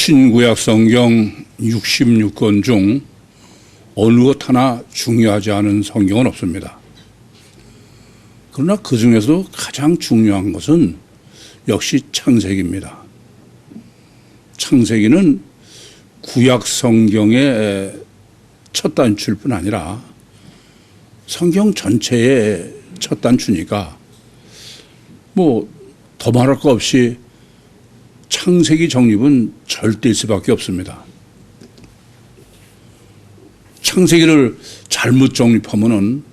신구약 성경 66권 중 어느 것 하나 중요하지 않은 성경은 없습니다. 그러나 그 중에서도 가장 중요한 것은 역시 창세기입니다. 창세기는 구약 성경의 첫 단추일 뿐 아니라 성경 전체의 첫 단추니까 더 말할 거 없이 창세기 정립은 절대일 수밖에 없습니다. 창세기를 잘못 정립하면은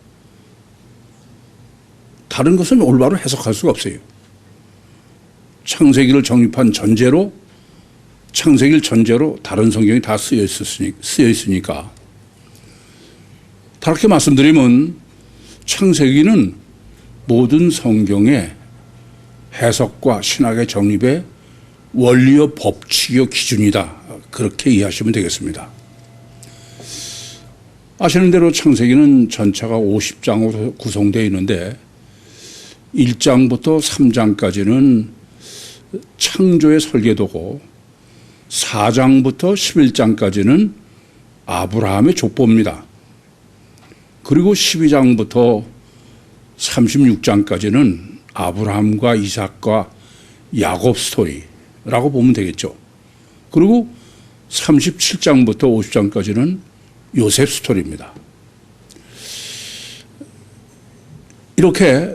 다른 것은 올바로 해석할 수가 없어요. 창세기를 정립한 전제로 창세기를 전제로 다른 성경이 다 쓰여 있으니까 다르게 말씀드리면 창세기는 모든 성경의 해석과 신학의 정립의 원리요 법칙이요 기준이다. 그렇게 이해하시면 되겠습니다. 아시는 대로 창세기는 전체가 50장으로 구성되어 있는데 1장부터 3장까지는 창조의 설계도고 4장부터 11장까지는 아브라함의 족보입니다. 그리고 12장부터 36장까지는 아브라함과 이삭과 야곱 스토리라고 보면 되겠죠. 그리고 37장부터 50장까지는 요셉 스토리입니다. 이렇게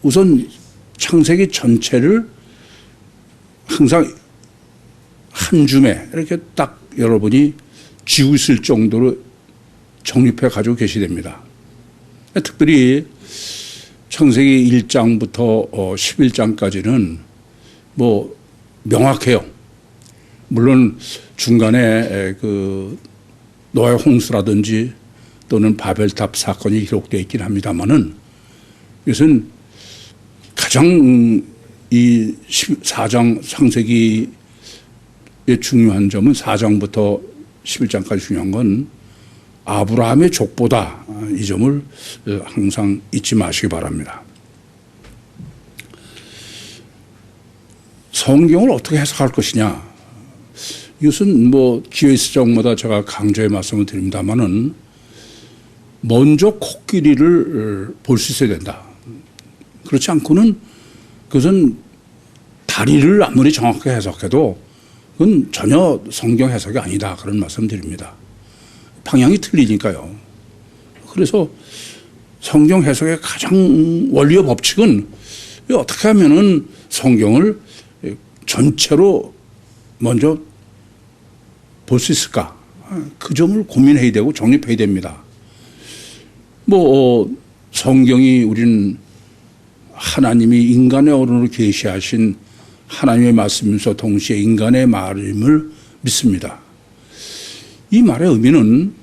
우선 창세기 전체를 항상 한 줌에 이렇게 딱 여러분이 쥐고 있을 정도로 정립해 가지고 계시됩니다. 특별히 창세기 1장부터 11장까지는 명확해요. 물론 중간에 노아의 홍수라든지 또는 바벨탑 사건이 기록되어 있긴 합니다만은 이것은 가장 이 4장 창세기의 중요한 점은 4장부터 11장까지 중요한 건 아브라함의 족보다. 이 점을 항상 잊지 마시기 바랍니다. 성경을 어떻게 해석할 것이냐. 이것은 기회 있을 적마다 제가 강조해 말씀을 드립니다만은 먼저 코끼리를 볼 수 있어야 된다. 그렇지 않고는 그것은 다리를 아무리 정확하게 해석해도 그건 전혀 성경 해석이 아니다. 그런 말씀 드립니다. 방향이 틀리니까요. 그래서 성경 해석의 가장 원리의 법칙은 어떻게 하면은 성경을 전체로 먼저 볼 수 있을까? 그 점을 고민해야 되고 정립해야 됩니다. 성경이 우리는 하나님이 인간의 어른으로 계시하신 하나님의 말씀이면서 동시에 인간의 말임을 믿습니다. 이 말의 의미는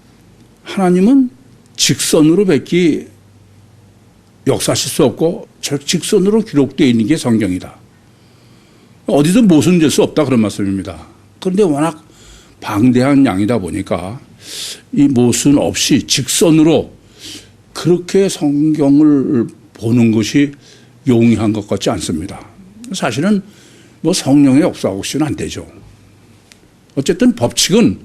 하나님은 직선으로 뵙기 역사하실 수 없고 직선으로 기록되어 있는 게 성경이다. 어디든 모순될 수 없다 그런 말씀입니다. 그런데 워낙 방대한 양이다 보니까 이 모순 없이 직선으로 그렇게 성경을 보는 것이 용이한 것 같지 않습니다. 사실은 성령의 역사 없이는 안 되죠. 어쨌든 법칙은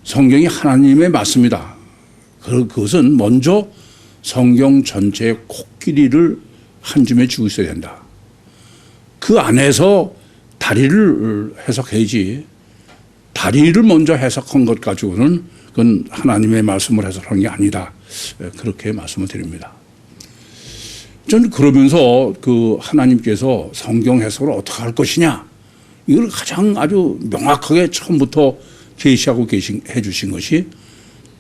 성경이 하나님의 말씀이다. 그것은 먼저 성경 전체의 코끼리를 한 줌에 쥐고 있어야 된다. 그 안에서 다리를 해석해야지 다리를 먼저 해석한 것 가지고는 그건 하나님의 말씀을 해석한 게 아니다. 그렇게 말씀을 드립니다. 저는 그러면서 하나님께서 성경 해석을 어떻게 할 것이냐 이걸 가장 아주 명확하게 처음부터 계시하고 해주신 것이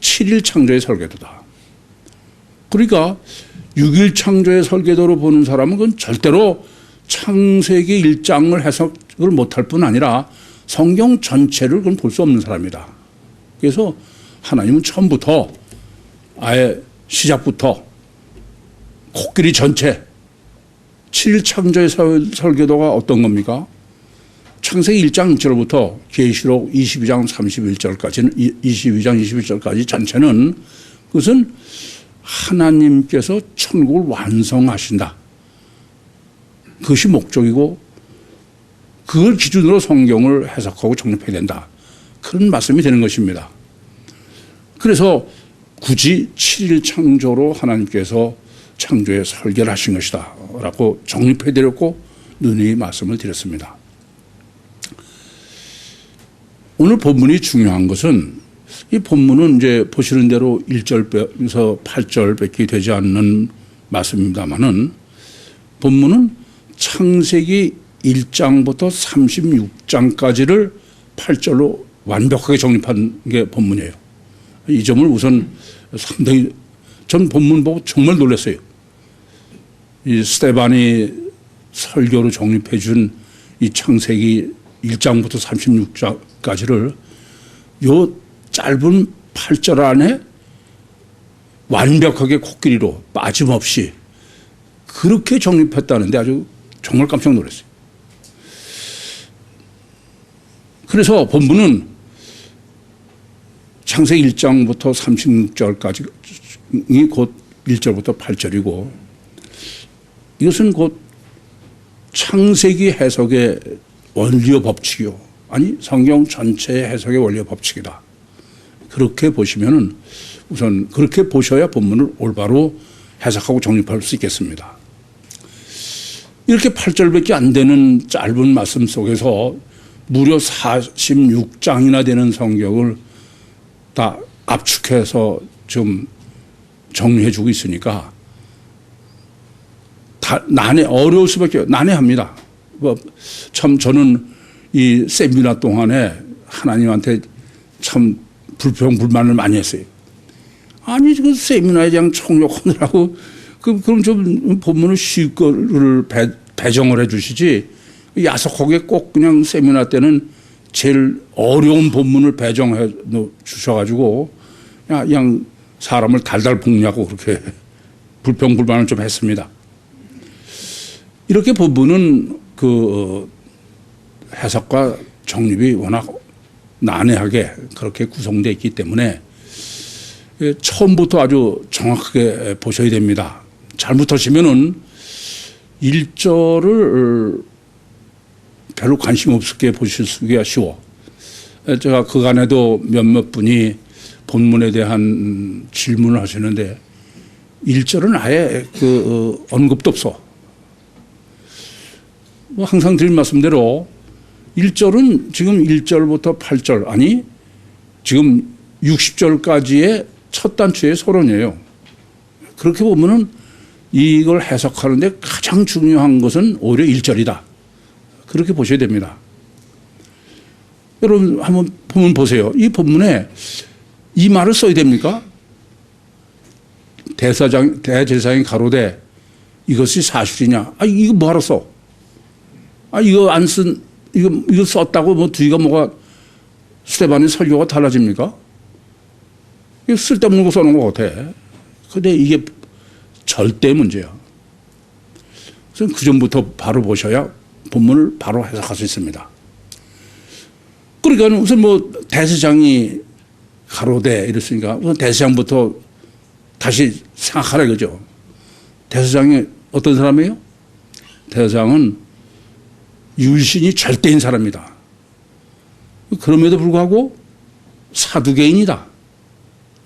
7일 창조의 설계도다. 그러니까 6일 창조의 설계도로 보는 사람은 그건 절대로 창세기 1장을 해석을 못할 뿐 아니라 성경 전체를 그건 볼 수 없는 사람이다. 그래서 하나님은 처음부터 아예 시작부터 코끼리 전체 7일 창조의 설계도가 어떤 겁니까? 창세기 1장 1절부터 계시록 22장 31절까지는 22장 21절까지 전체는 그것은 하나님께서 천국을 완성하신다. 그것이 목적이고 그걸 기준으로 성경을 해석하고 정립해야 된다. 그런 말씀이 되는 것입니다. 그래서 굳이 7일 창조로 하나님께서 창조의 설계를 하신 것이다 라고 정립해 드렸고 누누이 말씀을 드렸습니다. 오늘 본문이 중요한 것은 이 본문은 이제 보시는 대로 1절에서 8절밖에 되지 않는 말씀입니다만은 본문은 창세기 1장부터 36장까지를 8절로 완벽하게 정립한 게 본문이에요. 이 점을 우선 상당히 전 본문 보고 정말 놀랐어요. 이 스데반이 설교로 정립해 준 이 창세기 1장부터 36장까지를 요 짧은 8절 안에 완벽하게 코끼리로 빠짐없이 그렇게 정립했다는데 아주 정말 깜짝 놀랐어요. 그래서 본문은 창세기 1장부터 36절까지 곧 1절부터 8절이고 이것은 곧 창세기 해석의 원리의 법칙이요. 아니 성경 전체의 해석의 원리의 법칙이다. 그렇게 보시면은 우선 그렇게 보셔야 본문을 올바로 해석하고 정립할 수 있겠습니다. 이렇게 8절밖에 안 되는 짧은 말씀 속에서 무려 46장이나 되는 성경을 다 압축해서 좀 정리해 주고 있으니까 다 어려울 수밖에 난해합니다. 참 저는 이 세미나 동안에 하나님한테 참 불평불만을 많이 했어요. 아니 그 세미나에 그냥 총력하느라고 그럼 좀 본문을 쉽게를 배정을 해 주시지 야속하게 꼭 그냥 세미나 때는 제일 어려운 본문을 배정해 주셔가지고 그냥 사람을 달달 볶냐고 그렇게 불평불만을 좀 했습니다. 이렇게 본문은 그 해석과 정립이 워낙 난해하게 그렇게 구성되어 있기 때문에 처음부터 아주 정확하게 보셔야 됩니다. 잘못하시면은 1절을 별로 관심 없게 보시기가 쉬워. 제가 그간에도 몇몇 분이 본문에 대한 질문을 하시는데 1절은 아예 그 언급도 없어. 뭐 항상 드린 말씀대로 1절은 지금 1절부터 8절 아니 지금 60절까지의 첫 단추의 서론이에요. 그렇게 보면은 이걸 해석하는데 가장 중요한 것은 오히려 1절이다. 그렇게 보셔야 됩니다. 여러분 한번 본문 보세요. 이 본문에 이 말을 써야 됩니까? 대제사장이 가로되 이것이 사실이냐? 아 이거 뭐하러 써? 아 이거 안 쓴 이거 썼다고 뭐 뒤가 뭐가 스데반의 설교가 달라집니까? 이거 쓸데없는 거 써놓은 것 같아. 근데 이게 절대 문제야. 그래서 그 전부터 바로 보셔야 본문을 바로 해석할 수 있습니다. 그러니까 우선 뭐 대제사장이 가로되 이랬으니까 우선 대제사장부터 다시 생각하라 이거죠. 대제사장이 어떤 사람이에요? 대제사장은 율신이 절대인 사람이다. 그럼에도 불구하고 사두개인이다.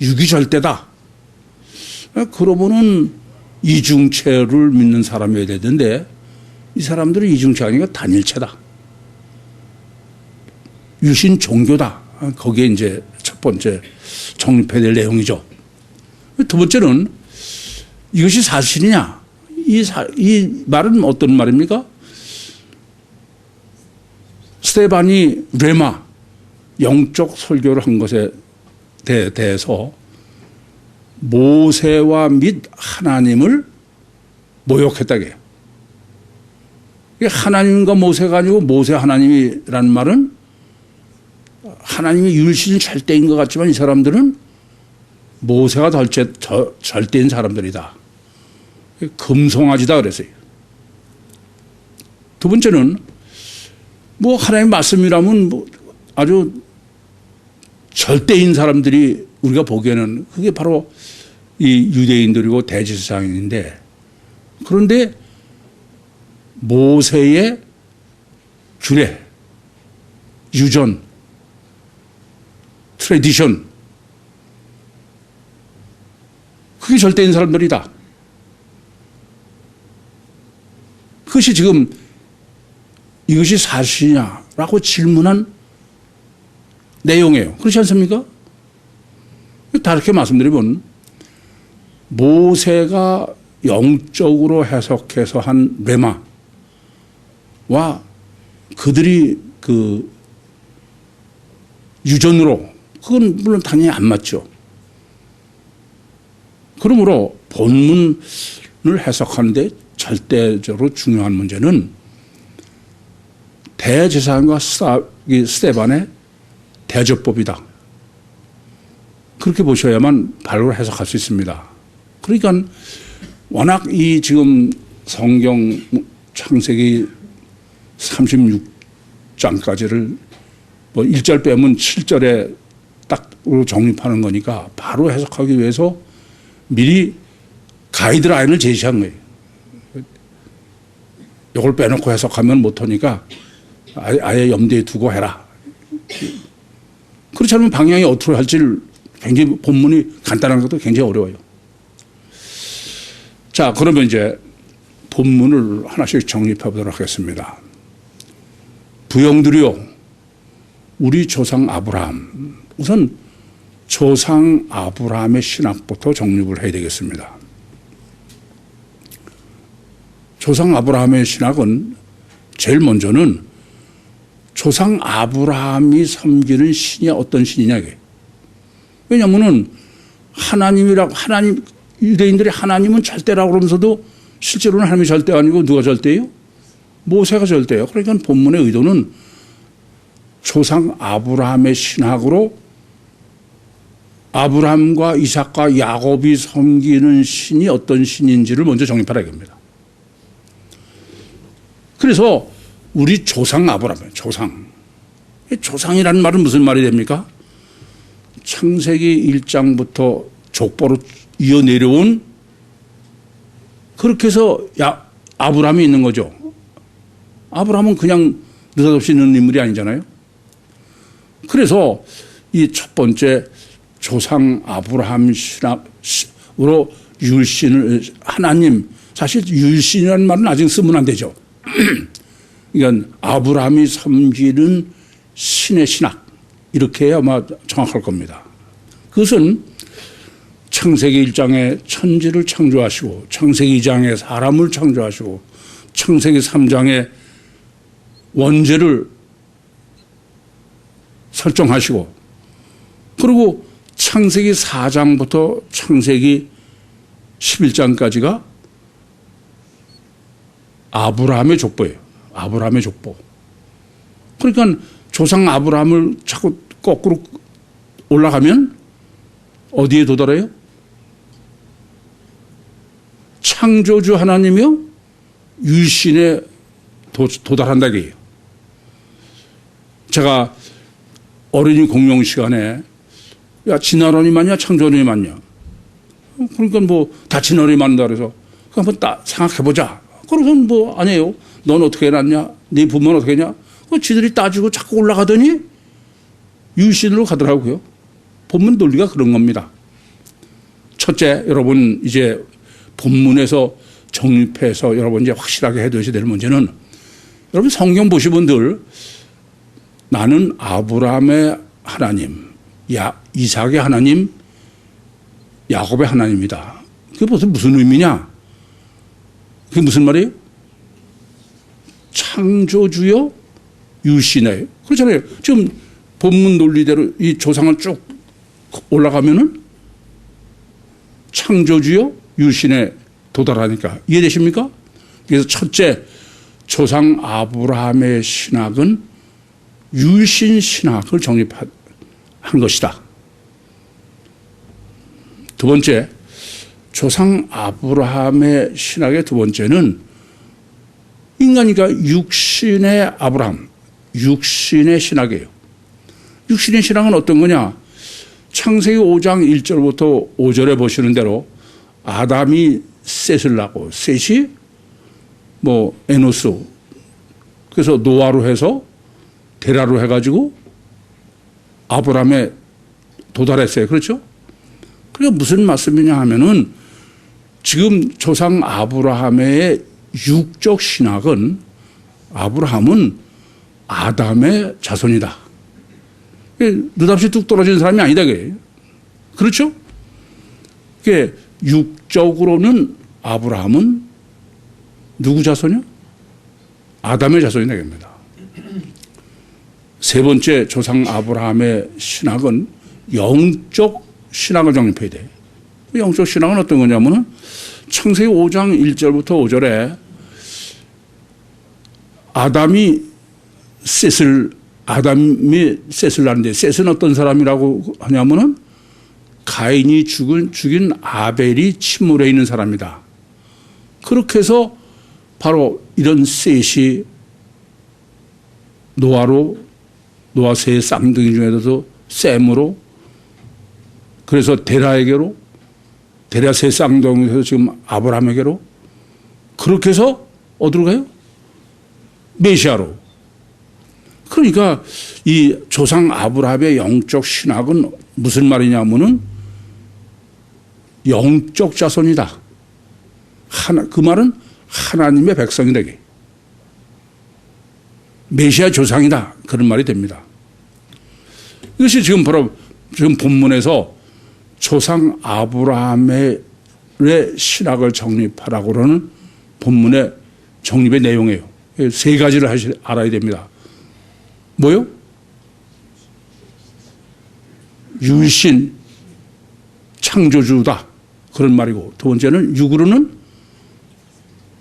유기절대다. 그러면은 이중체를 믿는 사람이어야 되는데 이 사람들은 이중체 아니라 단일체다. 유신 종교다. 거기에 이제 첫 번째 정립해야 될 내용이죠. 두 번째는 이것이 사실이냐. 이 말은 어떤 말입니까? 스데반이 레마, 영적 설교를 한 것에 대해서 모세와 및 하나님을 모욕했다게. 하나님과 모세가 아니고 모세 하나님이라는 말은 하나님이 율신 절대인 것 같지만 이 사람들은 모세가 절대인 사람들이다. 금송아지다 그랬어요. 두 번째는 뭐 하나님 말씀이라면 뭐 아주 절대인 사람들이 우리가 보기에는 그게 바로 이 유대인들이고 대제사장인데 그런데 모세의 규례, 유전, 트래디션, 그게 절대인 사람들이다. 그것이 지금 이것이 사실이냐라고 질문한 내용이에요. 그렇지 않습니까? 다르게 말씀드리면 모세가 영적으로 해석해서 한 레마와 그들이 그 유전으로 그건 물론 당연히 안 맞죠. 그러므로 본문을 해석하는데 절대적으로 중요한 문제는 대제사장과 스데반의 대접법이다. 그렇게 보셔야만 바로 해석할 수 있습니다. 그러니까 워낙 이 지금 성경 창세기 36장까지를 뭐 1절 빼면 7절에 딱 정립하는 거니까 바로 해석하기 위해서 미리 가이드라인을 제시한 거예요. 이걸 빼놓고 해석하면 못하니까 아예 염두에 두고 해라. 그렇지 않으면 방향이 어떻게 할지를 굉장히 본문이 간단한 것도 굉장히 어려워요. 자, 그러면 이제 본문을 하나씩 정립해 보도록 하겠습니다. 부형들이요, 우리 조상 아브라함. 우선 조상 아브라함의 신학부터 정립을 해야 되겠습니다. 조상 아브라함의 신학은 제일 먼저는 조상 아브라함이 섬기는 신이 어떤 신이냐 이게. 왜냐하면은 하나님 유대인들이 하나님은 절대라고 그러면서도 실제로는 하나님이 절대 아니고 누가 절대예요? 모세가 절대예요. 그러니까 본문의 의도는 조상 아브라함의 신학으로 아브라함과 이삭과 야곱이 섬기는 신이 어떤 신인지를 먼저 정립하라 이겁니다. 그래서 우리 조상 아브라함, 조상이라는 말은 무슨 말이 됩니까? 창세기 1장부터 족보로 이어 내려온 그렇게 해서 아브라함이 있는 거죠. 아브라함은 그냥 느닷없이 있는 인물이 아니잖아요. 그래서 이 첫 번째 조상 아브라함 신학으로 율신을 하나님, 사실 율신이라는 말은 아직 쓰면 안 되죠. 그러니까 아브라함이 섬기는 신의 신학, 이렇게 해야 아마 정확할 겁니다. 그것은 창세기 1장에 천지를 창조하시고 창세기 2장에 사람을 창조하시고 창세기 3장에 원죄를 설정하시고 그리고 창세기 4장부터 창세기 11장까지가 아브라함의 족보예요. 아브라함의 족보. 그러니까 조상 아브라함을 자꾸 거꾸로 올라가면 어디에 도달해요? 창조주 하나님이요? 율신에 도달한다 이게요. 제가 어린이 공용 시간에 야, 진화론이 맞냐 창조론이 맞냐. 그러니까 뭐 다 진화론이 맞는다 그래서 한번 딱 생각해보자. 그러고선 뭐 아니에요. 넌 어떻게 해놨냐? 네 부모는 어떻게 했냐? 지들이 따지고 자꾸 올라가더니 율신으로 가더라고요. 본문 논리가 그런 겁니다. 첫째, 여러분 이제 본문에서 정립해서 여러분 이제 확실하게 해두셔야 될 문제는 여러분 성경 보시면 늘 나는 아브라함의 하나님, 이삭의 하나님, 야곱의 하나님이다. 그게 무슨 의미냐? 그게 무슨 말이에요? 창조주요 율신이에요. 그렇잖아요. 지금 본문 논리대로 이 조상을 쭉 올라가면은 창조주요 율신에 도달하니까 이해되십니까? 그래서 첫째 조상 아브라함의 신학은 율신 신학을 정립한 것이다. 두 번째 조상 아브라함의 신학의 두 번째는 인간이니까 육신의 아브라함, 육신의 신학이에요. 육신의 신학은 어떤 거냐? 창세기 5장 1절부터 5절에 보시는 대로 아담이 셋을 낳고 셋이 뭐 에노스, 그래서 노아로 해서 데라로 해가지고 아브라함에 도달했어요. 그렇죠? 그게 무슨 말씀이냐 하면은 지금 조상 아브라함의 육적 신학은 아브라함은 아담의 자손이다. 느닷없이 뚝 떨어지는 사람이 아니다. 그렇죠? 그게 육적으로는 아브라함은 누구 자손이요? 아담의 자손이 되겠습니다. 세 번째 조상 아브라함의 신학은 영적 신학을 정립해야 돼. 영적 신학은 어떤 거냐면은 창세기 5장 1절부터 5절에 아담이 셋을 낳는데, 셋은 어떤 사람이라고 하냐면은 가인이 죽인 아벨이 친모에 있는 사람이다. 그렇게 해서 바로 이런 셋이 노아 세 쌍둥이 중에서도 셈으로, 그래서 데라 세 쌍둥이에서 지금 아브라함에게로, 그렇게 해서 어디로 가요? 메시아로. 그러니까 이 조상 아브라함의 영적 신학은 무슨 말이냐면은 영적 자손이다. 그 말은 하나님의 백성이 되게, 메시아 조상이다. 그런 말이 됩니다. 이것이 지금 바로 지금 본문에서 조상 아브라함의 신학을 정립하라고 그러는 본문의 정립의 내용이에요. 세 가지를 알아야 됩니다. 뭐요? 유신, 창조주다. 그런 말이고, 두 번째는 육으로는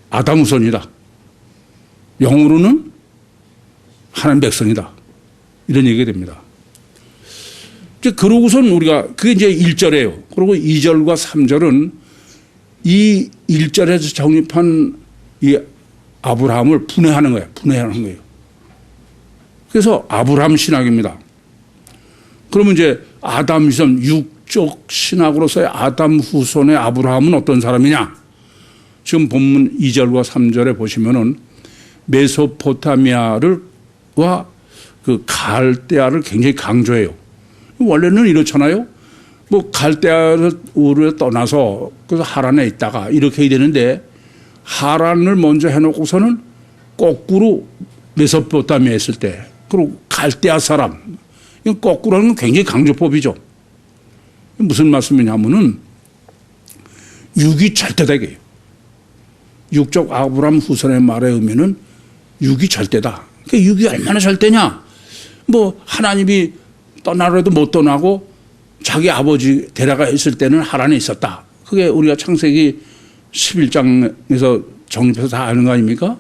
아담 후손이다. 영으로는 하나님 백성이다. 이런 얘기가 됩니다. 그러고선 우리가, 그게 이제 1절이에요. 그리고 2절과 3절은 이 1절에서 정립한 이 아브라함을 분해하는 거예요. 분해하는 거예요. 그래서 아브라함 신학입니다. 그러면 이제 아담 후손, 육적 신학으로서의 아담 후손의 아브라함은 어떤 사람이냐? 지금 본문 2절과 3절에 보시면은 메소포타미아와 그 갈대아를 굉장히 강조해요. 원래는 이렇잖아요. 뭐 갈대아를 떠나서 그래서 하란에 있다가 이렇게 해야 되는데, 하란을 먼저 해놓고서는 거꾸로 메소포타미아에 있을 때, 그리고 갈대아 사람, 이건 거꾸로 하는 건 굉장히 강조법이죠. 무슨 말씀이냐면은 육이 절대다 이게요. 육적 아브라함 후손의 말의 의미는 육이 절대다. 그러니까 육이 얼마나 절대냐? 뭐 하나님이 떠나라도 못 떠나고 자기 아버지 데라가 있을 때는 하란에 있었다. 그게 우리가 창세기 11장에서 정립해서 다 아는 거 아닙니까?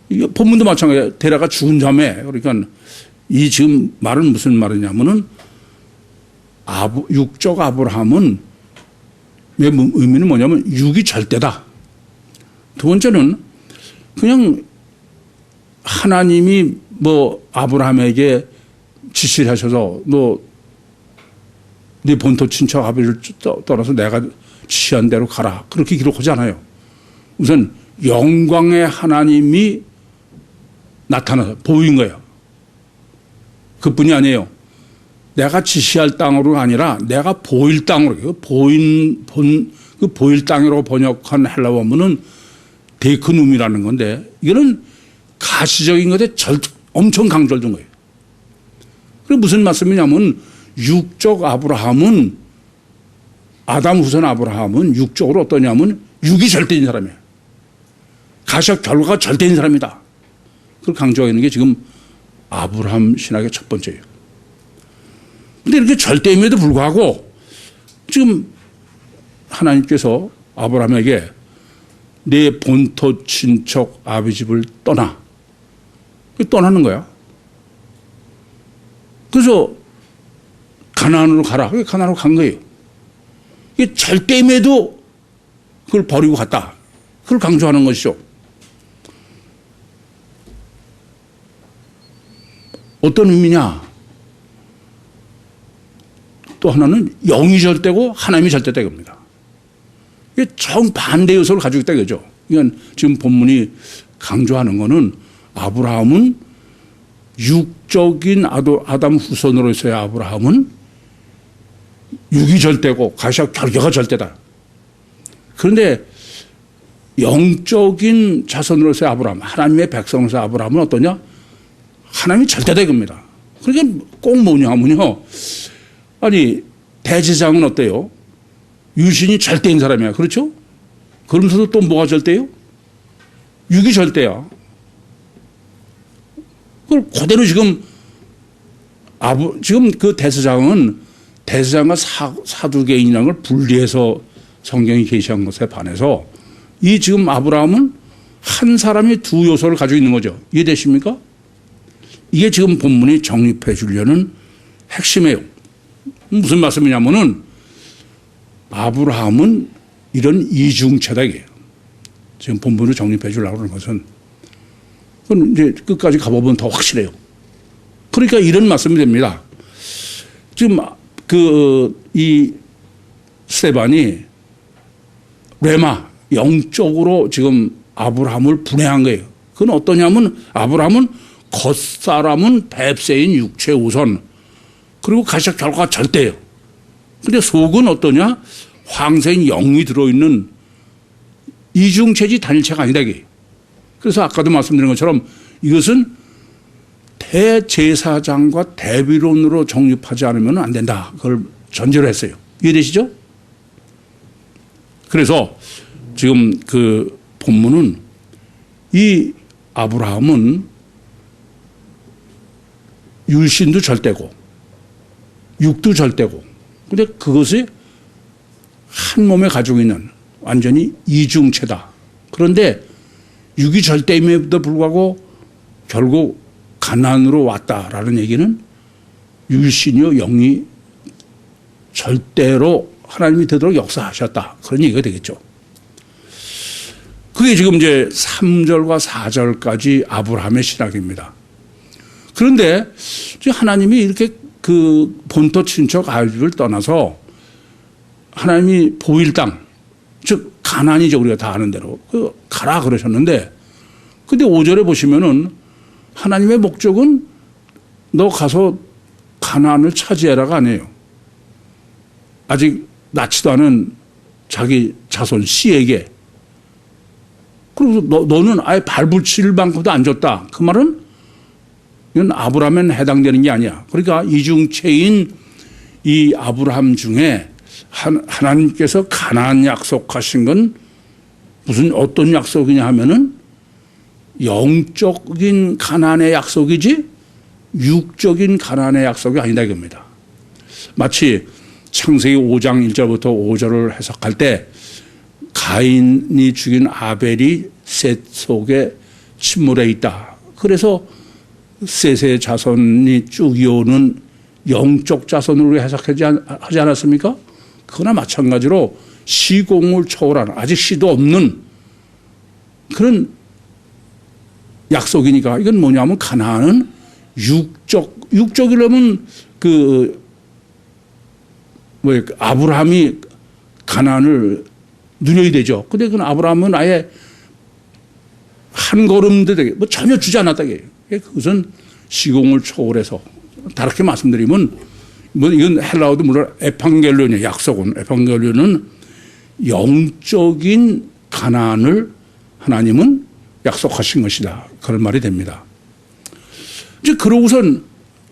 이게 본문도 마찬가지예요. 데라가 죽은 다음에, 그러니까 이 지금 말은 무슨 말이냐면은 육적 아브라함은 의미는 뭐냐면 육이 절대다. 두 번째는 그냥 하나님이 뭐 아브라함에게 지시를 하셔서 네 본토 친척 아비를 떠나서 내가 지시한 대로 가라. 그렇게 기록하지 않아요. 우선 영광의 하나님이 나타나서 보인 거예요. 그뿐이 아니에요. 내가 지시할 땅으로가 아니라 내가 보일 땅으로, 그 보일 땅으로 번역한 헬라 원문은 데크눔이라는 건데, 이거는 가시적인 것에 엄청 강조를 둔 거예요. 그게 무슨 말씀이냐면 육적 아브라함은, 아담 후손 아브라함은 육적으로 어떠냐면 육이 절대인 사람이에요. 가시적 결과가 절대인 사람이다. 그걸 강조하는 게 지금 아브라함 신학의 첫 번째예요. 근데 이렇게 절대임에도 불구하고 지금 하나님께서 아브라함에게 내 본토 친척 아비 집을 떠나는 거야. 그래서 가나안으로 가라. 가나안으로 간 거예요. 이게 절대임에도 그걸 버리고 갔다. 그걸 강조하는 것이죠. 어떤 의미냐? 또 하나는 영이 절대고 하나님이 절대다 이겁니다. 이게 정반대 요소를 가지고 있다 이거죠. 이건 지금 본문이 강조하는 거는 아브라함은 육적인 아담 후손으로서의 아브라함은 육이 절대고 가시와 결계가 절대다. 그런데 영적인 자손으로서의 아브라함, 하나님의 백성으로서의 아브라함은 어떠냐? 하나님이 절대다 이겁니다. 그러니까 꼭 뭐냐면요. 아니 대제사장은 어때요? 유신이 절대인 사람이야. 그렇죠? 그러면서도 또 뭐가 절대요? 육이 절대야. 그걸 그대로 지금 그 대제사장과 사두개인이라는 걸 분리해서 성경이 계시한 것에 반해서 이 지금 아브라함은 한 사람이 두 요소를 가지고 있는 거죠. 이해되십니까? 이게 지금 본문이 정립해 주려는 핵심이에요. 무슨 말씀이냐면은 아브라함은 이런 이중체다 이게요. 지금 본문을 정립해 주려고 하는 것은 그건 이제 끝까지 가보면 더 확실해요. 그러니까 이런 말씀이 됩니다. 지금 이 스데반이 레마 영적으로 지금 아브라함을 분해한 거예요. 그건 어떠냐면 아브라함은 겉사람은 뱁새인 육체 우선 그리고 가시적 결과가 절대예요. 근데 속은 어떠냐? 황새인 영이 들어있는 이중체지 단일체가 아니다 이게. 그래서 아까도 말씀드린 것처럼 이것은 대제사장과 대비론으로 정립하지 않으면 안 된다. 그걸 전제로 했어요. 이해되시죠? 그래서 지금 그 본문은 이 아브라함은 율신도 절대고 육도 절대고 근데 그것이 한 몸에 가지고 있는 완전히 이중체다. 그런데 육이 절대임에도 불구하고 결국 가나안으로 왔다라는 얘기는 율신이요 영이 절대로 하나님이 되도록 역사하셨다. 그런 얘기가 되겠죠. 그게 지금 이제 3절과 4절까지 아브라함의 신학입니다. 그런데 하나님이 이렇게 그 본토 친척 아비를 떠나서 하나님이 보일 땅, 즉 가나안이죠. 우리가 다 아는 대로 가라 그러셨는데 근데 5절에 보시면은 하나님의 목적은 너 가서 가나안을 차지해라가 아니에요. 아직 낳지도 않은 자기 자손 씨에게 그리고 너는 아예 발붙일 만큼도 안 줬다. 그 말은 이건 아브라함에 해당되는 게 아니야. 그러니까 이중체인 이 아브라함 중에 하나님께서 가나안 약속하신 건 무슨 어떤 약속이냐 하면은 영적인 가나안의 약속이지 육적인 가나안의 약속이 아니다 이겁니다. 마치 창세기 5장 1절부터 5절을 해석할 때 가인이 죽인 아벨이 셋 속에 침몰해 있다. 그래서 셋의 자손이 쭉 이어오는 영적 자손으로 해석하지 않았습니까? 그러나 마찬가지로 시공을 초월하는 아직 시도 없는 그런 약속이니까 이건 뭐냐면 가나안은 육적이라면 아브라함이 가나안을 누려야 되죠. 근데 그건 아브라함은 아예 한 걸음도 되게 전혀 주지 않았다. 그것은 시공을 초월해서 다르게 말씀드리면 이건 헬라어도 물론 에판겔론이에요. 약속은 에판겔론은 영적인 가나안을 하나님은 약속하신 것이다. 그런 말이 됩니다. 이제 그러고선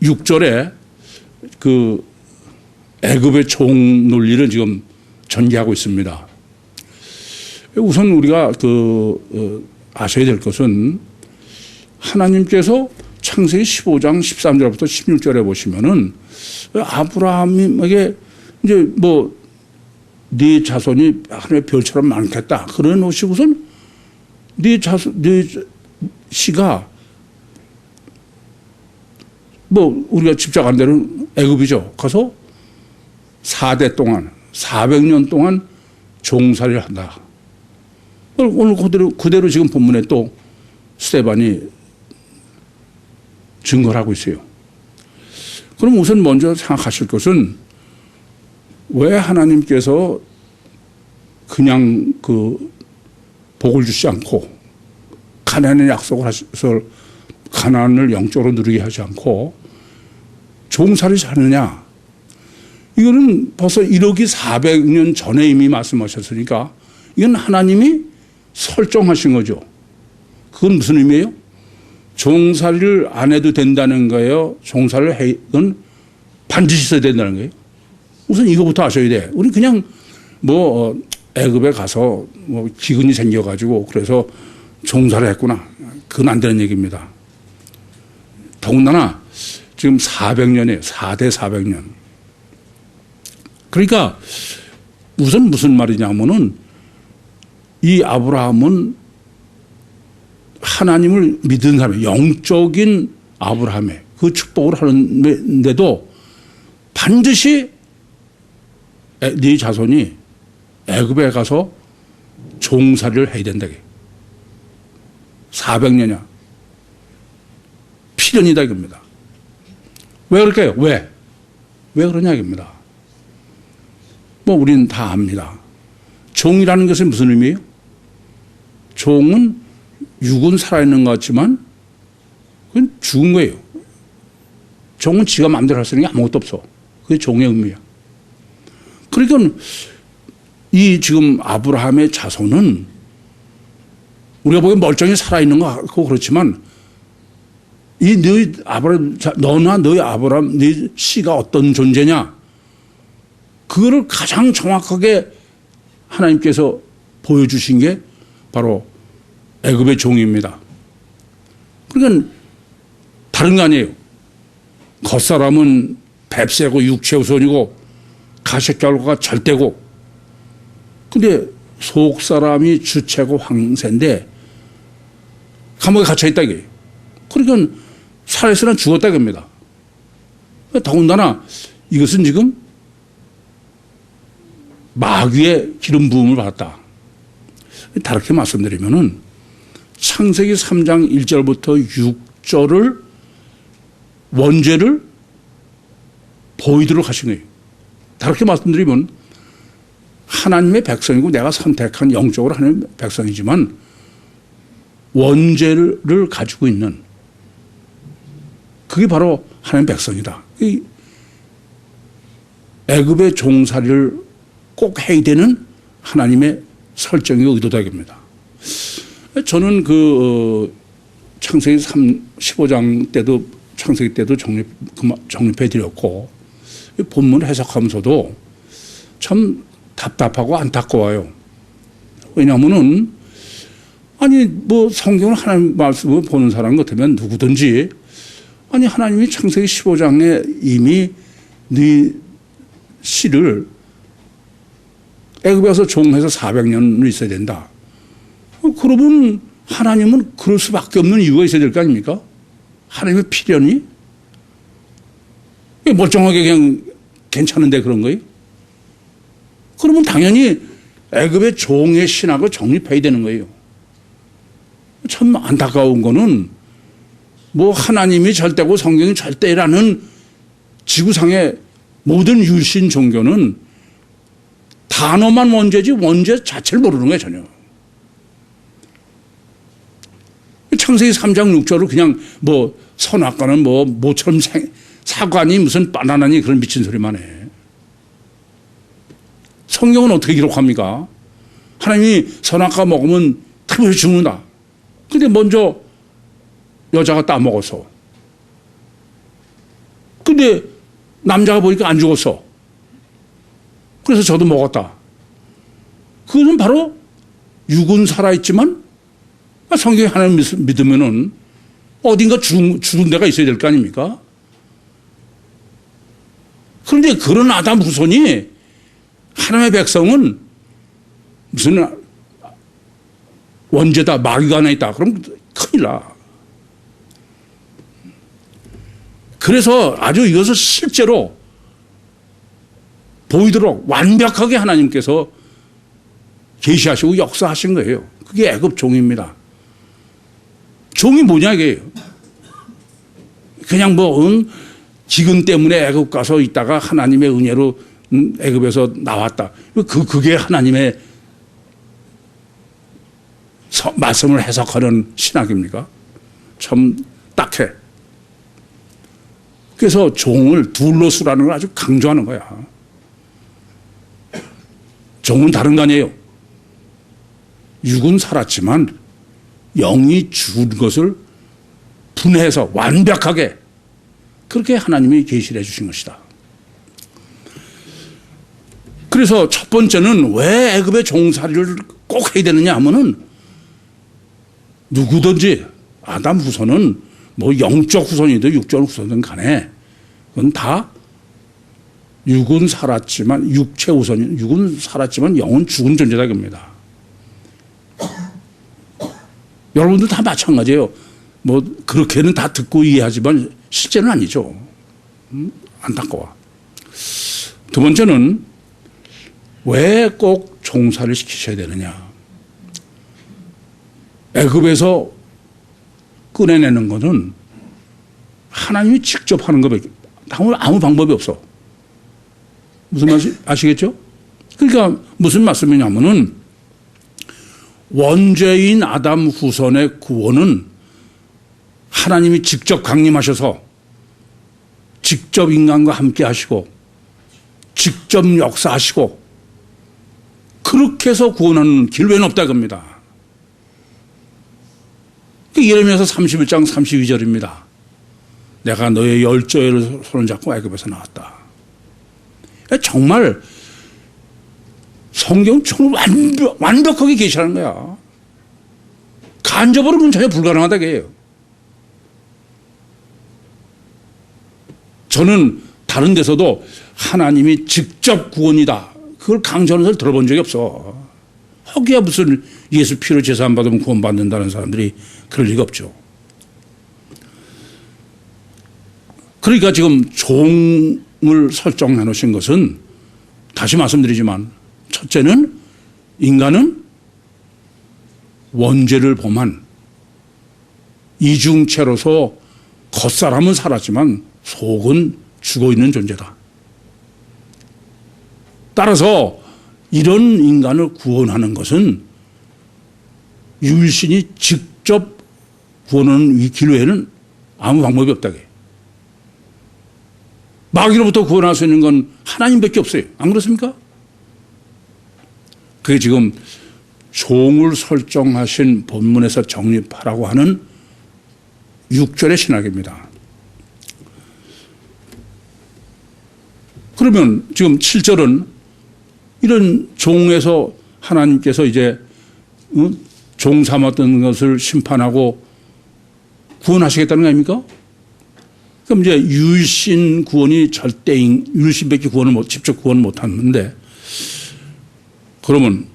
6절에 그 애굽의 종 논리를 지금 전개하고 있습니다. 우선 우리가 아셔야 될 것은 하나님께서 창세기 15장 13절부터 16절에 보시면은 아브라함에게 이제 네 자손이 하늘의 별처럼 많겠다. 그래 놓으시고선 네 씨가 우리가 집착한 대로 애굽이죠. 가서 4대 동안 400년 동안 종살이를 한다. 오늘 그대로 지금 본문에 또 스데반이 증거를 하고 있어요. 그럼 우선 먼저 생각하실 것은 왜 하나님께서 그냥 복을 주지 않고 가나안의 약속을 가난을 영적으로 누리게 하지 않고 종살이 사느냐? 이거는 벌써 1억이 400년 전에 이미 말씀하셨으니까 이건 하나님이 설정하신 거죠. 그건 무슨 의미예요? 종살이를 안 해도 된다는 거예요? 종살이를 해는 반드시 있어야 된다는 거예요? 우선 이거부터 아셔야 돼. 우리 그냥 뭐 애굽에 가서 뭐 기근이 생겨가지고 그래서 종살이 했구나. 그건 안 되는 얘기입니다. 더군다나 지금 400년이에요. 4대 400년. 그러니까 우선 무슨 말이냐면은 이 아브라함은 하나님을 믿은 사람, 영적인 아브라함의 그 축복을 하는데도 반드시 네 자손이 애굽에 가서 종살이를 해야 된다. 400년이야. 필연이다 이겁니다. 왜 그럴까요? 왜 그러냐 이겁니다. 뭐 우리는 다 압니다. 종이라는 것은 무슨 의미예요? 종은 육은 살아있는 것 같지만 그건 죽은 거예요. 종은 지가 마음대로 할 수 있는 게 아무것도 없어. 그게 종의 의미야. 그러니까 이 지금 아브라함의 자손은 우리가 보기엔 멀쩡히 살아있는 것 같고 그렇지만 이 너희 아브라함, 너나 너희 아브라함, 네 씨가 어떤 존재냐? 그거를 가장 정확하게 하나님께서 보여주신 게 바로 애굽의 종입니다. 그러니까 다른 거 아니에요. 겉사람은 뱁새고 육체우선이고 가식결과가 절대고 근데 속사람이 주체고 황새인데 감옥에 갇혀있다 이게. 그러니까 살아있으나 죽었다 이겁니다. 더군다나 이것은 지금 마귀의 기름 부음을 받았다. 다르게 말씀드리면은 창세기 3장 1절부터 6절을 원죄를 보이도록 하신 거예요. 다르게 말씀드리면 하나님의 백성이고 내가 선택한 영적으로 하나님의 백성이지만 원죄를 가지고 있는 그게 바로 하나님의 백성이다. 이 애굽의 종살이를 꼭 해야 되는 하나님의 설정이고 의도다 이겁니다. 저는 그 창세기 15장 때도 창세기 때도 정립해 드렸고 본문 해석하면서도 참 답답하고 안타까워요. 왜냐하면은 아니 뭐 성경을 하나님 말씀을 보는 사람 같으면 누구든지 아니 하나님이 창세기 15장에 이미 네 씨를 애굽에 가서 종해서 400년을 있어야 된다. 그러면 하나님은 그럴 수밖에 없는 이유가 있어야 될 거 아닙니까? 하나님의 필연이? 멀쩡하게 그냥 괜찮은데 그런 거예요? 그러면 당연히 애굽의 종의 신학을 정립해야 되는 거예요. 참 안타까운 거는 뭐 하나님이 절대고 성경이 절대라는 지구상의 모든 유신 종교는 단어만 원죄지 원죄 자체를 모르는 거예요 전혀. 창세기 3장 6절을 그냥 뭐 선악과는 뭐 모처럼 사과니 무슨 바나나니 그런 미친 소리만 해. 성경은 어떻게 기록합니까? 하나님이 선악과 먹으면 특별히 죽는다. 근데 먼저 여자가 따먹어서. 근데 남자가 보니까 안 죽었어. 그래서 저도 먹었다. 그것은 바로 육은 살아있지만 성경에 하나님 믿으면은 어딘가 죽은 데가 있어야 될 거 아닙니까? 그런데 그런 아담 후손이 하나님의 백성은 무슨 원죄다, 마귀가 하나 있다. 그럼 큰일 나. 그래서 아주 이것을 실제로 보이도록 완벽하게 하나님께서 계시하시고 역사하신 거예요. 그게 애굽 종입니다. 종이 뭐냐 이게. 그냥 뭐 기근 때문에 애굽 가서 있다가 하나님의 은혜로 애굽에서 나왔다. 그게 하나님의 말씀을 해석하는 신학입니까? 참 딱해. 그래서 종을 둘로 쓰라는 걸 아주 강조하는 거야. 종은 다른 거 아니에요. 육은 살았지만 영이 죽은 것을 분해해서 완벽하게 그렇게 하나님이 계시를 해 주신 것이다. 그래서 첫 번째는 왜 애굽의 종살이를 꼭 해야 되느냐 하면은 누구든지 아담 후손은 뭐 영적 후손이든 육적 후손이든 간에 그건 다 육은 살았지만 육체 후손이 육은 살았지만 영은 죽은 존재다 겁니다. 여러분들 다 마찬가지예요. 뭐 그렇게는 다 듣고 이해하지만 실제는 아니죠. 안타까워. 두 번째는 왜 꼭 종살이를 시키셔야 되느냐. 애굽에서 꺼내내는 것은 하나님이 직접 하는 것밖에 아무 방법이 없어. 무슨 말인지 아시겠죠? 그러니까 무슨 말씀이냐면은 원죄인 아담 후손의 구원은 하나님이 직접 강림하셔서 직접 인간과 함께 하시고 직접 역사하시고 그렇게 해서 구원하는 길 외에는 없다 겁니다. 예레미야서 31장 32절입니다. 내가 너의 열조를 손을 잡고 애굽에서 나왔다. 정말 성경 정말 완벽하게 계시하는 거야. 간접으로는 전혀 불가능하다고 해요. 저는 다른 데서도 하나님이 직접 구원이다. 그걸 강조하는 사람을 들어본 적이 없어. 허기야 무슨 예수 피로 제사 안 받으면 구원받는다는 사람들이 그럴 리가 없죠. 그러니까 지금 종을 설정해 놓으신 것은 다시 말씀드리지만 첫째는 인간은 원죄를 범한 이중체로서 겉사람은 살았지만 속은 죽어 있는 존재다. 따라서 이런 인간을 구원하는 것은 유일신이 직접 구원하는 이 길 외에는 아무 방법이 없다게. 마귀로부터 구원할 수 있는 건 하나님밖에 없어요. 안 그렇습니까? 그게 지금 종을 설정하신 본문에서 정립하라고 하는 6절의 신학입니다. 그러면 지금 7절은 이런 종에서 하나님께서 이제 종 삼았던 것을 심판하고 구원하시겠다는 거 아닙니까? 그럼 이제 유일신 구원이 절대인, 유일신밖에 구원을 직접 구원 못 하는데, 그러면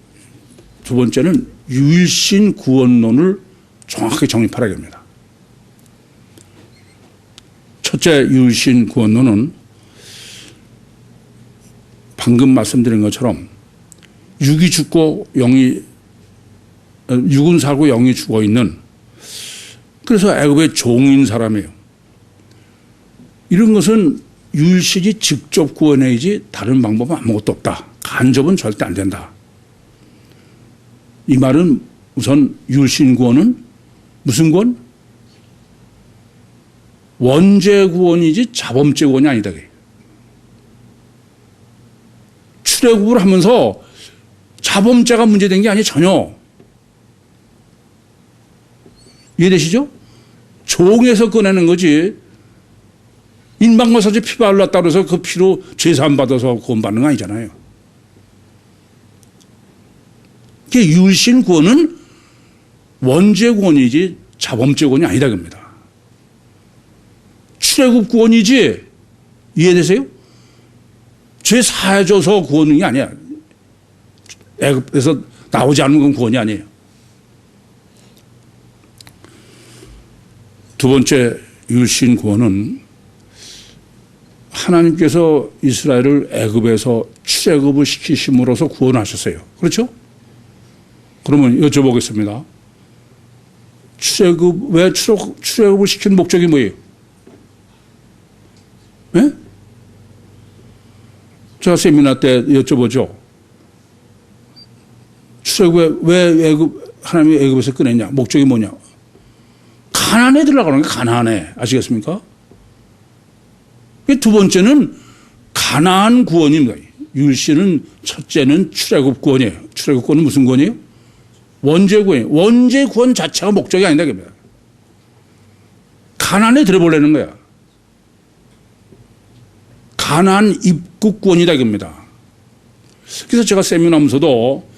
두 번째는 유일신 구원론을 정확하게 정립하라고 합니다. 첫째 유일신 구원론은 방금 말씀드린 것처럼 육이 죽고 육은 살고 영이 죽어 있는, 그래서 애굽의 종인 사람이에요. 이런 것은 유일신이 직접 구원해야지 다른 방법은 아무것도 없다. 간접은 절대 안 된다. 이 말은 우선 유일신 구원은 무슨 구원? 원죄 구원이지 자범죄 구원이 아니다. 출애굽을 하면서 자범죄가 문제된 게 아니에요. 전혀. 이해되시죠? 종에서 꺼내는 거지. 인방과사지 피 발랐다 그래서 그 피로 죄사함 받아서 구원받는 거 아니잖아요. 유일신 구원은 원죄 구원이지 자범죄 구원이 아니다 겁니다. 출애굽 구원이지, 이해되세요? 죄 사해줘서 구원이 아니야. 애굽에서 나오지 않는 건 구원이 아니에요. 두 번째 유일신 구원은 하나님께서 이스라엘을 애굽에서 출애굽을 시키심으로써 구원하셨어요. 그렇죠? 그러면 여쭤보겠습니다. 왜 출애굽을 시킨 목적이 뭐예요? 네? 제가 세미나 때 여쭤보죠. 출애굽에 왜 하나님이 애굽에서 꺼냈냐? 목적이 뭐냐? 가나안에 들어가는 게 가나안에. 아시겠습니까? 두 번째는 가나안 구원입니다. 율시는 첫째는 출애굽 구원이에요. 출애굽 구원은 무슨 구원이에요? 원죄 구원이에요. 원죄 구원 자체가 목적이 아니다. 가나안에 들어보려는 거야. 가나안 입국 구원이다 이겁니다. 그래서 제가 세미나하면서도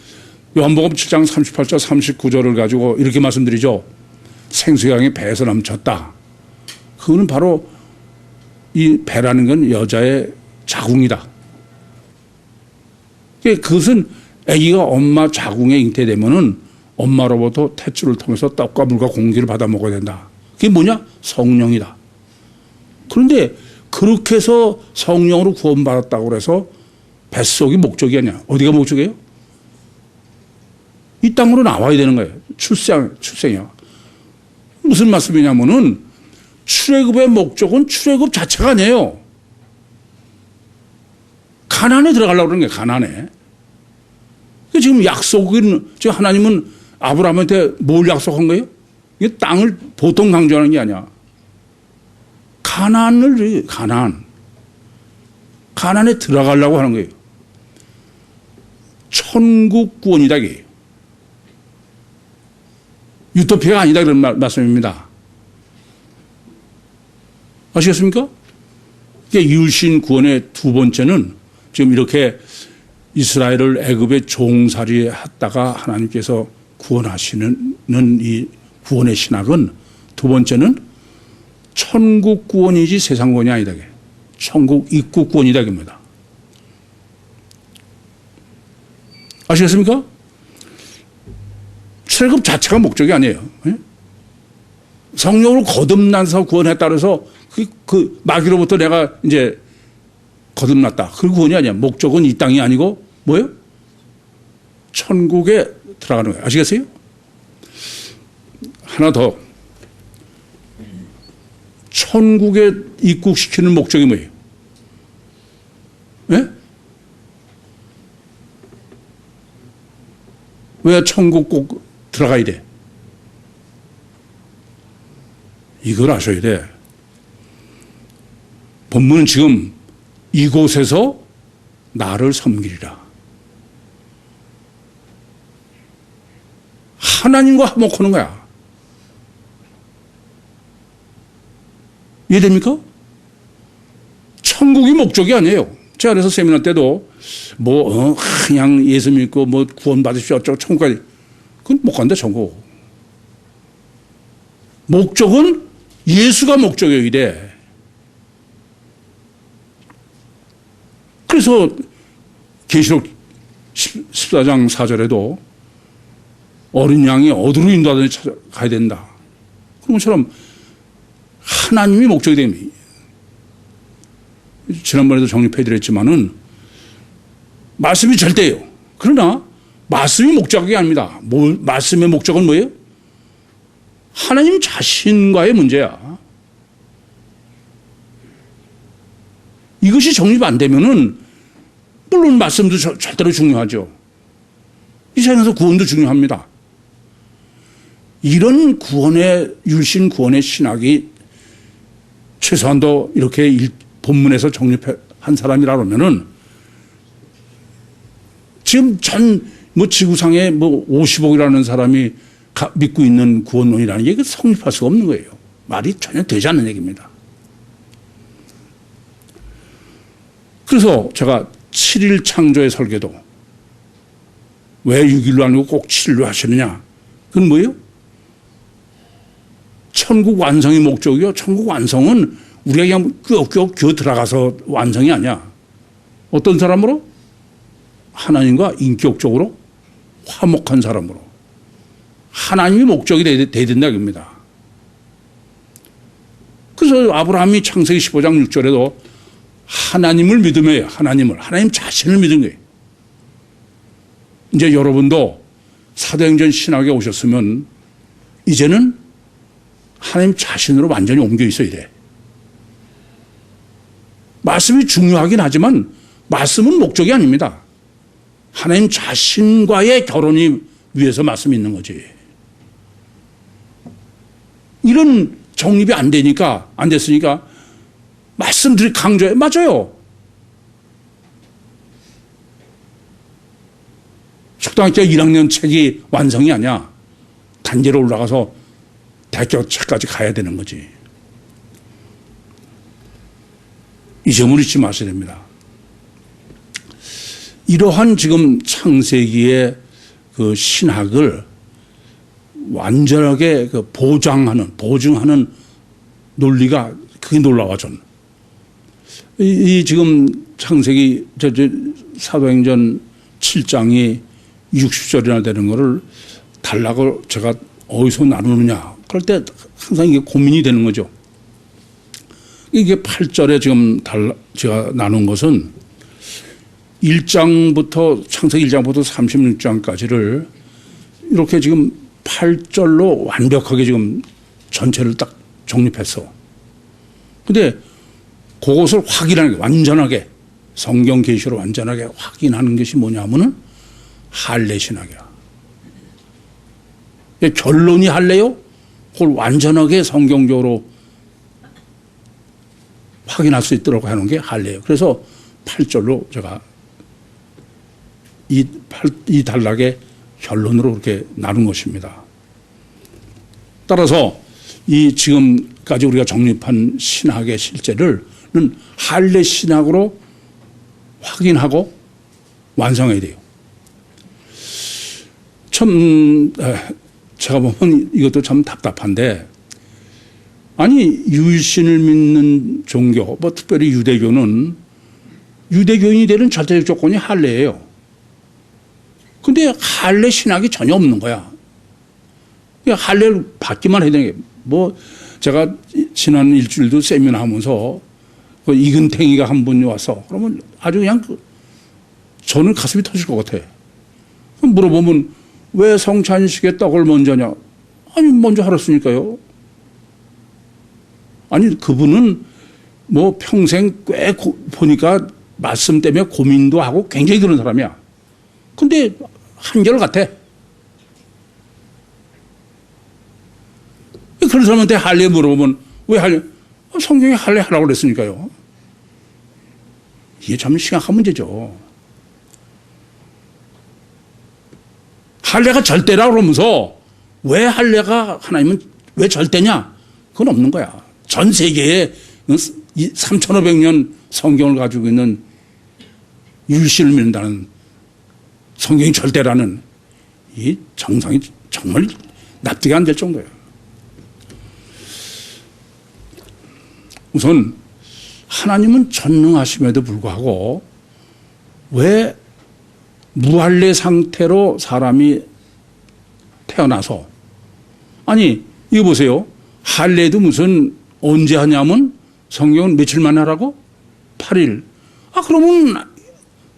요한복음 7장 38절 39절을 가지고 이렇게 말씀드리죠. 생수양이 배에서 넘쳤다. 그거는 바로 이 배라는 건 여자의 자궁이다. 그것은 아기가 엄마 자궁에 잉태되면은 엄마로부터 탯줄을 통해서 떡과 물과 공기를 받아 먹어야 된다. 그게 뭐냐? 성령이다. 그런데 그렇게 해서 성령으로 구원받았다고 그래서 뱃속이 목적이 아니야. 어디가 목적이에요? 이 땅으로 나와야 되는 거예요. 출생이야. 무슨 말씀이냐면은 출애굽의 목적은 출애굽 자체가 아니에요. 가나안에 들어가려고 그러는 거예요. 가나안에. 지금 약속은, 지금 하나님은 아브라함한테 뭘 약속한 거예요? 이게 땅을 보통 강조하는 게 아니야. 가나안에 들어가려고 하는 거예요. 천국 구원이다 이게. 유토피아가 아니다 그런 말씀입니다. 아시겠습니까? 이게 율신 구원의 두 번째는 지금 이렇게 이스라엘을 애굽의 종살이 했다가 하나님께서 구원하시는 이 구원의 신학은 두 번째는 천국 구원이지 세상 구원이 아니다. 천국 입국 구원이다 이겁니다. 아시겠습니까? 출애굽 자체가 목적이 아니에요. 성령으로 거듭나서 구원했다 그래서 그 마귀로부터 내가 이제 거듭났다. 그 구원이 아니야. 목적은 이 땅이 아니고 뭐예요? 천국에 들어가는 거예요. 아시겠어요? 하나 더. 천국에 입국시키는 목적이 뭐예요? 예? 왜 천국 꼭 들어가야 돼? 이걸 아셔야 돼. 본문은 지금 이곳에서 나를 섬기리라. 하나님과 화목하는 거야. 이해됩니까? 천국이 목적이 아니에요. 제가 그래서 세미나 때도 그냥 예수 믿고 구원 받으십시오. 어쩌고 천국까지. 그건 못 간다, 천국. 목적은 예수가 목적이에요, 이래. 그래서 계시록 14장 4절에도 어린 양이 어디로 인도하든지 찾아가야 된다. 그런 것처럼 하나님이 목적이 됩니다. 지난번에도 정립해드렸지만은 말씀이 절대예요. 그러나 말씀이 목적이 아닙니다. 말씀의 목적은 뭐예요? 하나님 자신과의 문제야. 이것이 정립 안 되면은 물론 말씀도 절대로 중요하죠. 이 세상에서 구원도 중요합니다. 이런 율신 구원의 신학이 최소한도 이렇게 본문에서 정립한 사람이라 그러면은 지금 지구상에 50억이라는 사람이 믿고 있는 구원론이라는 게 성립할 수가 없는 거예요. 말이 전혀 되지 않는 얘기입니다. 그래서 제가 7일 창조의 설계도 왜 6일로 아니고 꼭 7일로 하시느냐? 그건 뭐예요? 천국 완성이 목적이요. 천국 완성은 우리가 그냥 껴 들어가서 완성이 아니야. 어떤 사람으로? 하나님과 인격적으로 화목한 사람으로. 하나님이 목적이 돼야 된다 이겁니다. 그래서 아브라함이 창세기 15장 6절에도 하나님을 믿음이에요. 하나님 자신을 믿은 거예요. 이제 여러분도 사도행전 신학에 오셨으면 이제는 하나님 자신으로 완전히 옮겨 있어야 돼. 말씀이 중요하긴 하지만 말씀은 목적이 아닙니다. 하나님 자신과의 결혼이 위해서 말씀이 있는 거지. 이런 정립이 안 되니까, 안 됐으니까 말씀드리 강조해. 맞아요. 초등학교 1학년 책이 완성이 아니야. 단계로 올라가서 대학교 책까지 가야 되는 거지. 이 점을 잊지 마셔야 됩니다. 이러한 지금 창세기의 그 신학을 완전하게 그 보증하는 논리가 그게 놀라워 저는. 이 지금 창세기 사도행전 7장이 60절이나 되는 거를 단락을 제가 어디서 나누느냐. 그럴 때 항상 이게 고민이 되는 거죠. 이게 8절에 지금 제가 나눈 것은 1장부터 창세기 1장부터 36장까지를 이렇게 지금 8절로 완벽하게 지금 전체를 딱 정립했어. 근데 그것을 확인하는 게 완전하게 성경 계시로 완전하게 확인하는 것이 뭐냐면은 할례 신학이야. 결론이 할례요? 그걸 완전하게 성경적으로 확인할 수 있도록 하는 게 할례예요. 그래서 8절로 제가 이 단락의 결론으로 그렇게 나눈 것입니다. 따라서 이 지금까지 우리가 정립한 신학의 실제를 할례 신학으로 확인하고 완성해야 돼요. 참 제가 보면 이것도 참 답답한데, 아니 유일신을 믿는 종교, 뭐 특별히 유대교는 유대교인이 되는 절대적 조건이 할례예요. 근데 할례 신학이 전혀 없는 거야. 할례를 받기만 해야 되는 게, 뭐 제가 지난 일주일도 세미나 하면서 그 이근탱이가 한 분이 와서 그러면 아주 그냥 저는 가슴이 터질 것 같아. 물어보면 왜 성찬식에 떡을 먼저 하냐? 아니 먼저 하랬으니까요. 아니 그분은 뭐 평생 꽤 보니까 말씀 때문에 고민도 하고 굉장히 그런 사람이야. 근데 한결 같아. 그런 사람한테 할례 물어보면 왜 할례? 성경에 할례 하라고 그랬으니까요. 이게 참 심각한 문제죠. 할례가 절대라고 그러면서 왜 할례가 하나님은 왜 절대냐? 그건 없는 거야. 전 세계에 3,500년 성경을 가지고 있는 율신을 믿는다는 성경이 절대라는 이 정상이 정말 납득이 안 될 정도예요. 우선 하나님은 전능하심에도 불구하고 왜 무할례 상태로 사람이 태어나서, 아니 이거 보세요. 할례도 무슨 언제 하냐면 성경은 며칠 만에 하라고? 8일. 아 그러면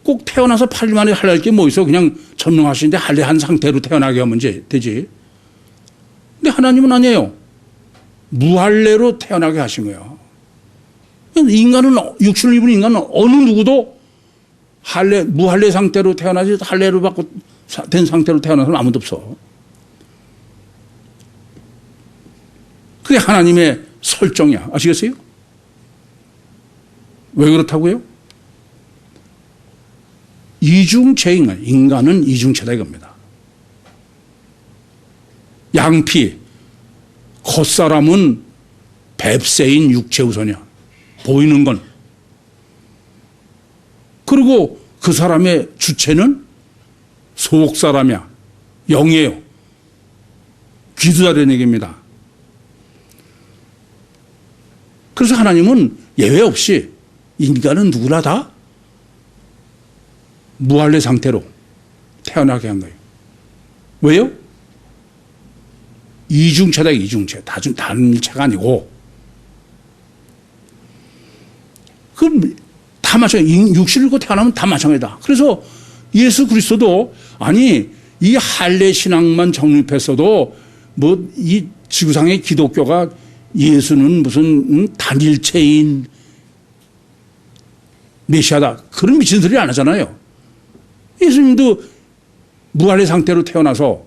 꼭 태어나서 8일 만에 할례할 게 뭐 있어? 그냥 전능하신데 할례한 상태로 태어나게 하면 되지. 근데 하나님은 아니에요. 무할례로 태어나게 하신 거예요. 인간은, 육신을 입은 인간은 어느 누구도 무할례 상태로 태어나지 할례를 받고 된 상태로 태어난 사람 아무도 없어. 그게 하나님의 설정이야. 아시겠어요? 왜 그렇다고요? 이중체인, 인간은 이중체다 이겁니다. 양피, 겉사람은 뱁새인 육체 우선이야. 보이는 건. 그리고 그 사람의 주체는 속사람이야. 영이에요. 귀도 다른 얘기입니다. 그래서 하나님은 예외 없이 인간은 누구나 다 무할례 상태로 태어나게 한 거예요. 왜요? 이중체다, 이중체. 단체가 아니고. 그럼 다 마찬가지. 육신을 입고 태어나면 다 마찬가지다. 그래서 예수 그리스도도, 아니 이 할례 신앙만 정립했어도 뭐 이 지구상의 기독교가 예수는 무슨 단일체인 메시아다, 그런 미친 소리 안 하잖아요. 예수님도 무할례 상태로 태어나서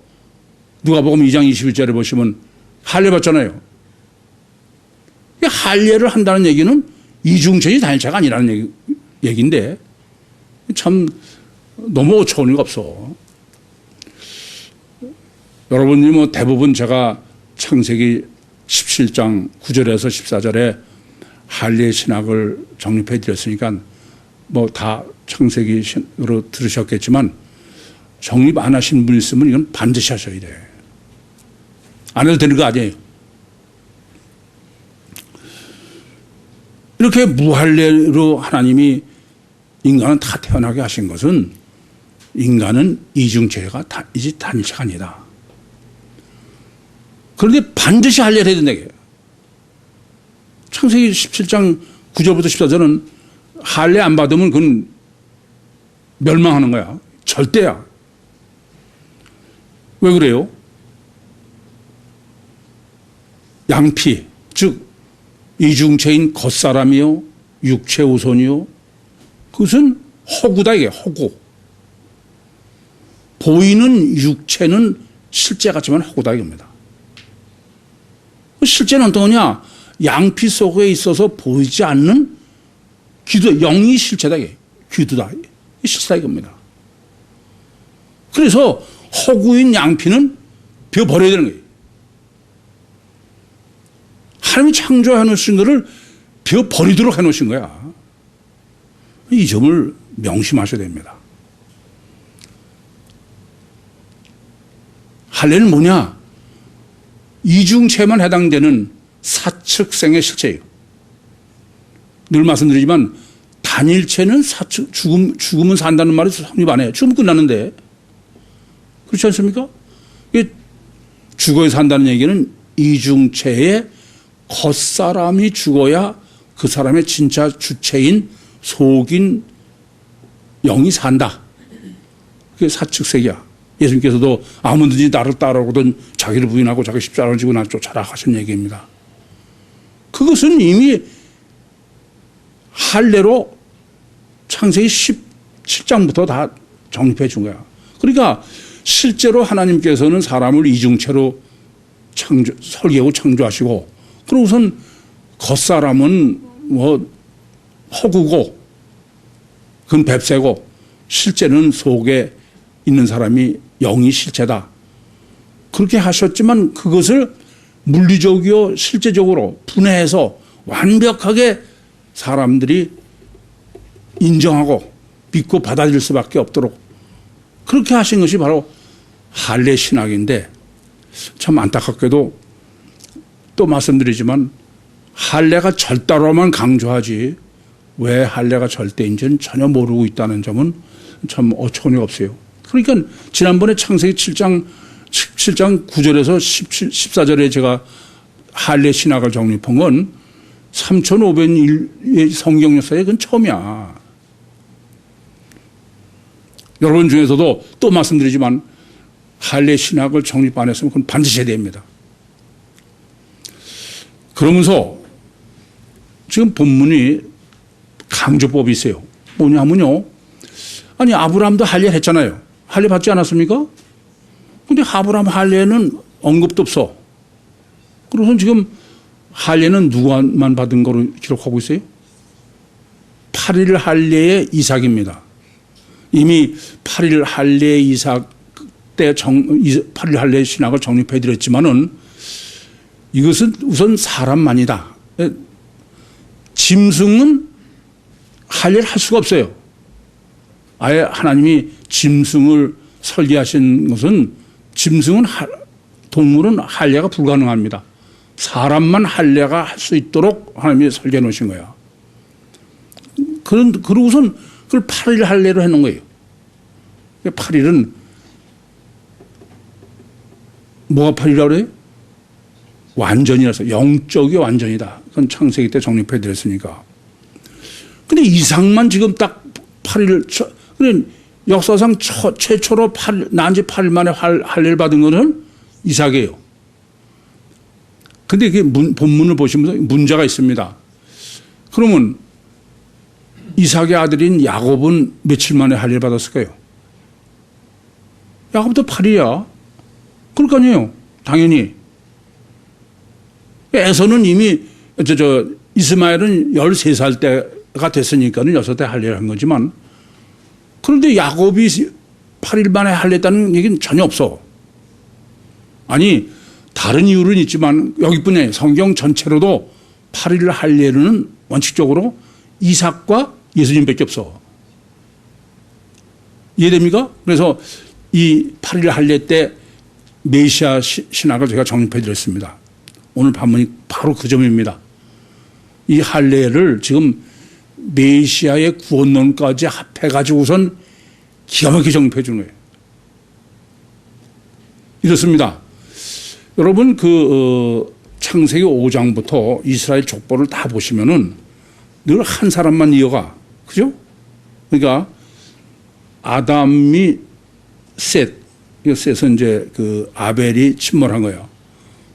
누가복음 2장 21절에 보시면 할례 받잖아요. 할례를 한다는 얘기는 이중체의 단일체가 아니라는 얘기인데 참 너무 어처구니가 없어. 여러분이 뭐 대부분 제가 창세기 17장 9절에서 14절에 할례 신학을 정립해 드렸으니까 뭐 다 창세기로 들으셨겠지만 정립 안 하신 분 있으면 이건 반드시 하셔야 돼. 안 해도 되는 거 아니에요. 이렇게 무할례로 하나님이 인간은 다 태어나게 하신 것은 인간은 이중체가 이제 단일체가 아니다. 그런데 반드시 할례를 해야 된다. 창세기 17장 9절부터 14절은 할례 안 받으면 그건 멸망하는 거야. 절대야. 왜 그래요? 양피, 즉 이중체인 겉사람이요 육체 우선이요 그것은 허구다. 이게 허구. 보이는 육체는 실제 같지만 허구다 이겁니다. 실제는 어떤 거냐? 양피 속에 있어서 보이지 않는 기도, 영이 실체다. 이게 기도다. 실체다 이겁니다. 그래서 허구인 양피는 베어 버려야 되는 거예요. 하나님이 창조해 놓으신 것을 베어 버리도록 해 놓으신 거야. 이 점을 명심하셔야 됩니다. 할례는 뭐냐? 이중체만 해당되는 사측생의 실체예요. 늘 말씀드리지만 단일체는 사측, 죽으면 산다는 말이 성립 안 해요. 죽으면 끝나는데. 그렇지 않습니까? 죽어야 산다는 얘기는 이중체의 겉사람이 죽어야 그 사람의 진짜 주체인 속인 영이 산다. 그게 사측세계야. 예수님께서도 아무든지 나를 따라오든 자기를 부인하고 자기 십자가를 지고 나 쫓아라 하신 얘기입니다. 그것은 이미 할례로 창세기 17장부터 다 정립해 준 거야. 그러니까 실제로 하나님께서는 사람을 이중체로 설계하고 창조하시고 그러고선 겉사람은 뭐 허구고 그건 뱁새고 실제는 속에 있는 사람이 영이 실체다. 그렇게 하셨지만 그것을 물리적이요 실제적으로 분해해서 완벽하게 사람들이 인정하고 믿고 받아들일 수밖에 없도록 그렇게 하신 것이 바로 할례 신학인데 참 안타깝게도 또 말씀드리지만 할례가 절대로만 강조하지 왜 할례가 절대인지는 전혀 모르고 있다는 점은 참 어처구니가 없어요. 그러니까 지난번에 창세기 7장 9절에서 14절에 제가 할례 신학을 정립한 건 3,500년의 성경 역사에 그건 처음이야. 여러분 중에서도 또 말씀드리지만 할례 신학을 정립 안 했으면 그건 반드시 해야 됩니다. 그러면서 지금 본문이 강조법이 있어요. 뭐냐면요. 아니 아브라함도 할례 했잖아요. 할례 받지 않았습니까? 근데 아브라함 할례는 언급도 없어. 그래서 지금 할례는 누구만 받은 거로 기록하고 있어요? 8일 할례의 이삭입니다. 이미 8일 할례 이삭 때 8일 할례 신학을 정립해 드렸지만은 이것은 우선 사람만이다. 짐승은 할례를 할 수가 없어요. 아예 하나님이 짐승을 설계하신 것은 짐승은 동물은 할례가 불가능합니다. 사람만 할례가 할 수 있도록 하나님이 설계해 놓으신 거야. 그러고선 그걸 8일 할례로 해 놓은 거예요. 8일은 뭐가 8일이라고 그래요? 완전이라서 영적이 완전이다. 그건 창세기 때 정립해 드렸으니까. 근데 이삭만 지금 딱 8일, 그래 역사상 최초로 난 지 8일 만에 할례를 받은 거는 이삭이에요. 근데 이게 본문을 보시면서 문제가 있습니다. 그러면 이삭의 아들인 야곱은 며칠 만에 할례를 받았을까요? 야곱도 8일이야. 그럴 거 아니에요. 당연히. 에서는 이미 이스마엘은 13살 때가 됐으니까는 6대 할례를 한 거지만 그런데 야곱이 8일 만에 할례했다는 얘기는 전혀 없어. 아니, 다른 이유는 있지만 여기뿐에 성경 전체로도 8일 할례는 원칙적으로 이삭과 예수님밖에 없어. 이해됩니까? 그래서 이 8일 할례 때 메시아 신학을 제가 정립해 드렸습니다. 오늘 본문이 바로 그 점입니다. 이 할례를 지금 메시아의 구원론까지 합해가지고선 기가 막히게 정립해 주는 거예요. 이렇습니다. 여러분 창세기 5장부터 이스라엘 족보를 다 보시면은 늘 한 사람만 이어가. 그죠? 그러니까 아담이 셋. 셋은 이제 아벨이 침몰한 거예요.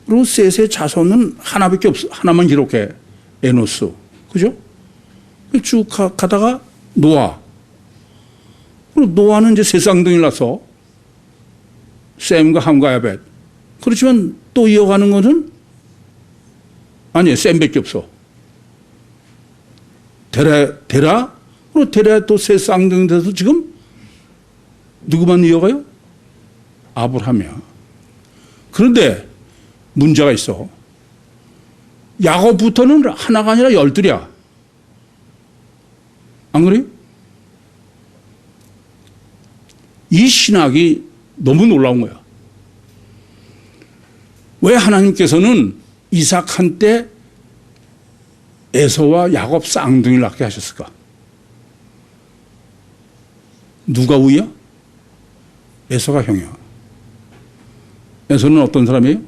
그리고 셋의 자손은 하나밖에 없어. 하나만 기록해. 에노스. 그죠? 쭉 가다가 노아. 그리고 노아는 이제 세 쌍둥이를 낳았어. 셈과 함과 야벳. 그렇지만 또 이어가는 것은 아니에요. 셈밖에 없어. 데라. 그리고 데라 또 세 쌍둥이 돼서 지금 누구만 이어가요? 아브라함이야. 그런데 문제가 있어. 야곱부터는 하나가 아니라 12이야. 안 그래요? 이 신학이 너무 놀라운 거야. 왜 하나님께서는 이삭한테 에서와 야곱 쌍둥이를 낳게 하셨을까? 누가 우야? 에서가 형이야. 에서는 어떤 사람이에요?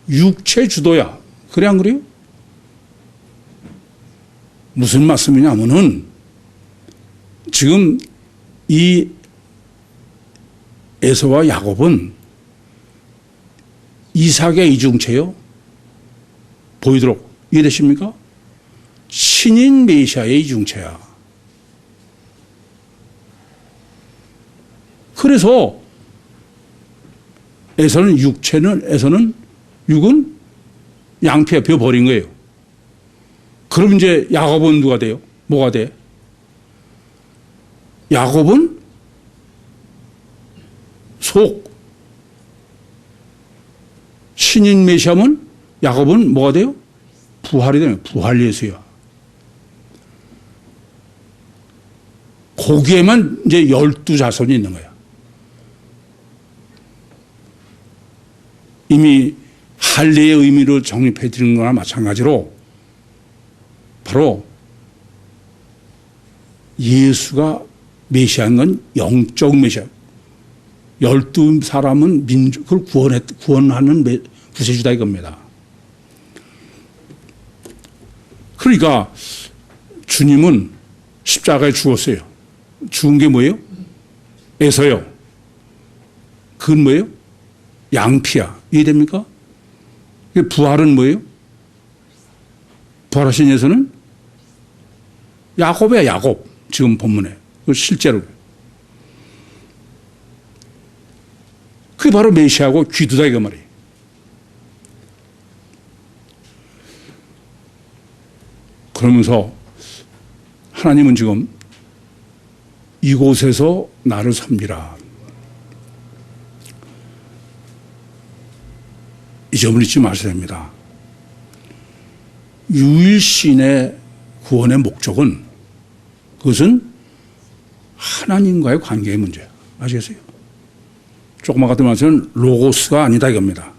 육체 주도야. 그래 안 그래요? 무슨 말씀이냐면은 지금 이 에서와 야곱은 이삭의 이중체요. 보이도록 이해되십니까? 신인 메시아의 이중체야. 그래서 에서는 육은 양피에 벼 버린 거예요. 그럼 이제 야곱은 누가 돼요? 뭐가 돼? 야곱은 속. 신인 메시아면 야곱은 뭐가 돼요? 부활이 되는 거예요. 부활 예수야. 거기에만 이제 12자손이 있는 거야. 이미 할례의 의미로 정립해 드리는 거나 마찬가지로 바로 예수가 메시아인 건 영적 메시아. 12사람은 민족을 구원하는 구세주다 이겁니다. 그러니까 주님은 십자가에 죽었어요. 죽은 게 뭐예요? 에서요. 그건 뭐예요? 양피야. 이해됩니까? 부활은 뭐예요? 부활하신 예수는 야곱이야, 야곱. 지금 본문에. 실제로. 그게 바로 메시아고 귀두다 이거 말이에요. 그러면서 하나님은 지금 이곳에서 나를 섬기라. 이 점을 잊지 마셔야 됩니다. 유일신의 구원의 목적은 그것은 하나님과의 관계의 문제야. 아시겠어요? 조금만 같은 말씀은 로고스가 아니다 이겁니다.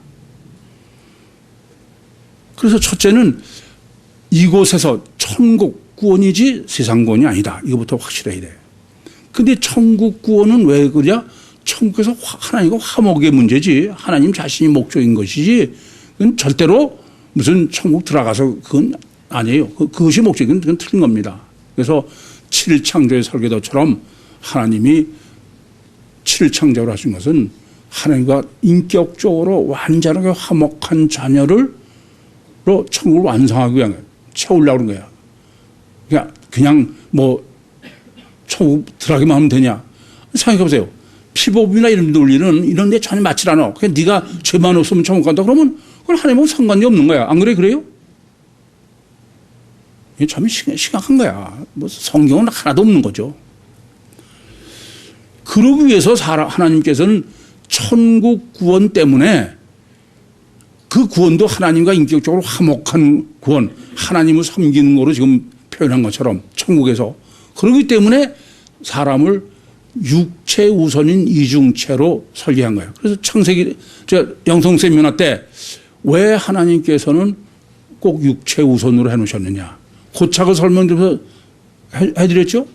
그래서 첫째는 이곳에서 천국 구원이지 세상 구원이 아니다. 이거부터 확실해야 돼. 근데 천국 구원은 왜 그러냐? 천국에서 하나님과 화목의 문제지 하나님 자신이 목적인 것이지 그건 절대로 무슨 천국 들어가서 그건 아니에요. 그것이 목적인 그건 틀린 겁니다. 그래서 7일 창조의 설계도처럼 하나님이 7일 창조를 하신 것은 하나님과 인격적으로 완전하게 화목한 자녀를 천국을 완성하기 위한 거예요. 채우려고 그런 거야. 그냥 뭐 천국 들어가기만 하면 되냐. 생각해 보세요. 피법이나 이런 논리는 이런 데 전혀 맞지 않아. 그냥 네가 죄만 없으면 천국 간다. 그러면 그건 하나님하고 상관이 없는 거야. 안 그래? 그래요? 이게 참 심각한 거야. 뭐 성경은 하나도 없는 거죠. 그러기 위해서 하나님께서는 천국 구원 때문에 그 구원도 하나님과 인격적으로 화목한 구원, 하나님을 섬기는 거로 지금 표현한 것처럼 천국에서. 그렇기 때문에 사람을 육체 우선인 이중체로 설계한 거예요. 그래서 창세기, 영성 세미나 때 왜 하나님께서는 꼭 육체 우선으로 해놓으셨느냐. 고차고 설명 좀 해드렸죠?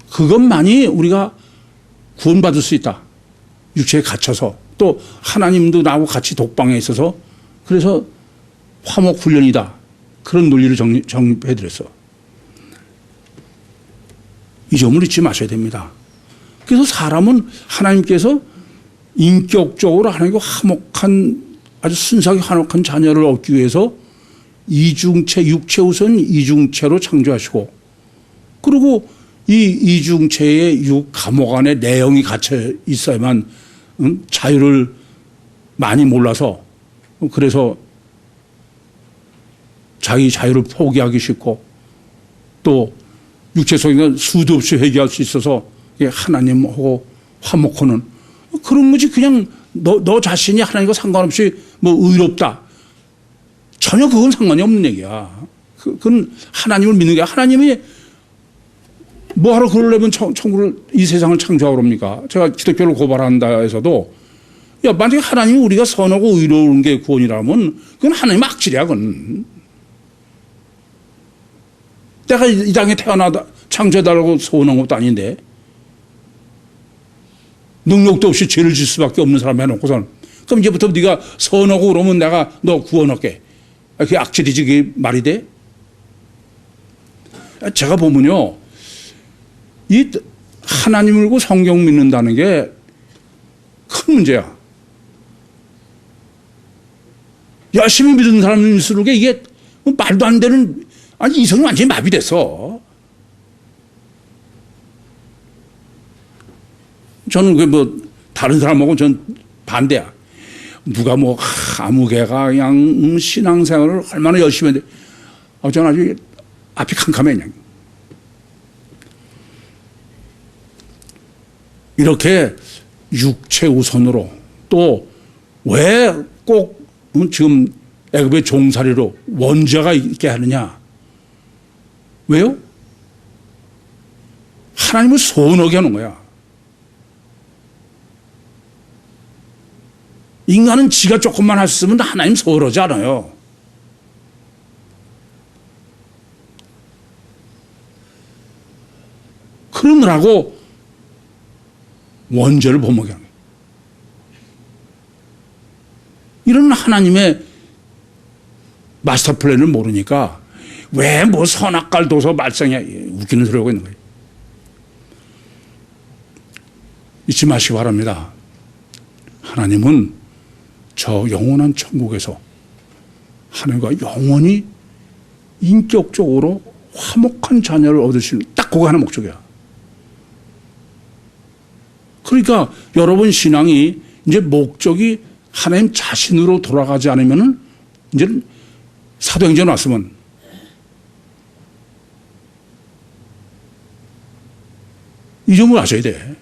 그것만이 우리가 구원받을 수 있다. 육체에 갇혀서. 또 하나님도 나하고 같이 독방에 있어서 그래서 화목 훈련이다. 그런 논리를 정립해드렸어. 이 점을 잊지 마셔야 됩니다. 그래서 사람은 하나님께서 인격적으로 하나님과 화목한 아주 순수하게 화목한 자녀를 얻기 위해서 이중체, 육체 우선 이중체로 창조하시고 그리고 이 이중체의 육 감옥 안에 내용이 갇혀 있어야만 자유를 많이 몰라서 그래서 자기 자유를 포기하기 쉽고 또 육체 속에 수도 없이 회개할 수 있어서 하나님하고 화목하는 그런 거지. 그냥 너 자신이 하나님과 상관없이 뭐 의롭다. 전혀 그건 상관이 없는 얘기야. 그건 하나님을 믿는 게 하나님이 뭐하러 그러려면 천국을 이 세상을 창조하고 그럽니까? 제가 기독교를 고발한다 해서도 야 만약에 하나님이 우리가 선하고 의로운 게 구원이라면 그건 하나님 악질이야. 그건 내가 이 땅에 태어나다 창조해달라고 소원한 것도 아닌데 능력도 없이 죄를 질 수밖에 없는 사람 해놓고선 그럼 이제부터 네가 선하고 그러면 내가 너 구원할게. 그게 악질이지 그게 말이 돼? 제가 보면요 이 하나님을 고 성경 믿는다는 게 큰 문제야. 열심히 믿는 사람일수록 이게 말도 안 되는 아니 이성이 완전히 마비됐어. 저는 그 뭐 다른 사람하고 전 반대야. 누가 뭐 아무 개가 그냥 신앙생활을 얼마나 열심히 했는데 저는 아주 앞이 캄캄해 그냥. 이렇게 육체 우선으로 또 왜 꼭 지금 애굽의 종살이로 원죄가 있게 하느냐. 왜요? 하나님을 소원하게 하는 거야. 인간은 지가 조금만 할 수 있으면 하나님 소원하지 않아요. 그러느라고 원죄를 범하게 하는 거예요. 이런 하나님의 마스터 플랜을 모르니까 왜 뭐 선악과를 둬서 말썽이야. 웃기는 소리 하고 있는 거예요. 잊지 마시기 바랍니다. 하나님은 저 영원한 천국에서 하나님과 영원히 인격적으로 화목한 자녀를 얻으시는 딱 그거 하나 목적이야. 그러니까 여러분 신앙이 이제 목적이 하나님 자신으로 돌아가지 않으면은 이제 사도행전 왔으면 이 점을 아셔야 돼.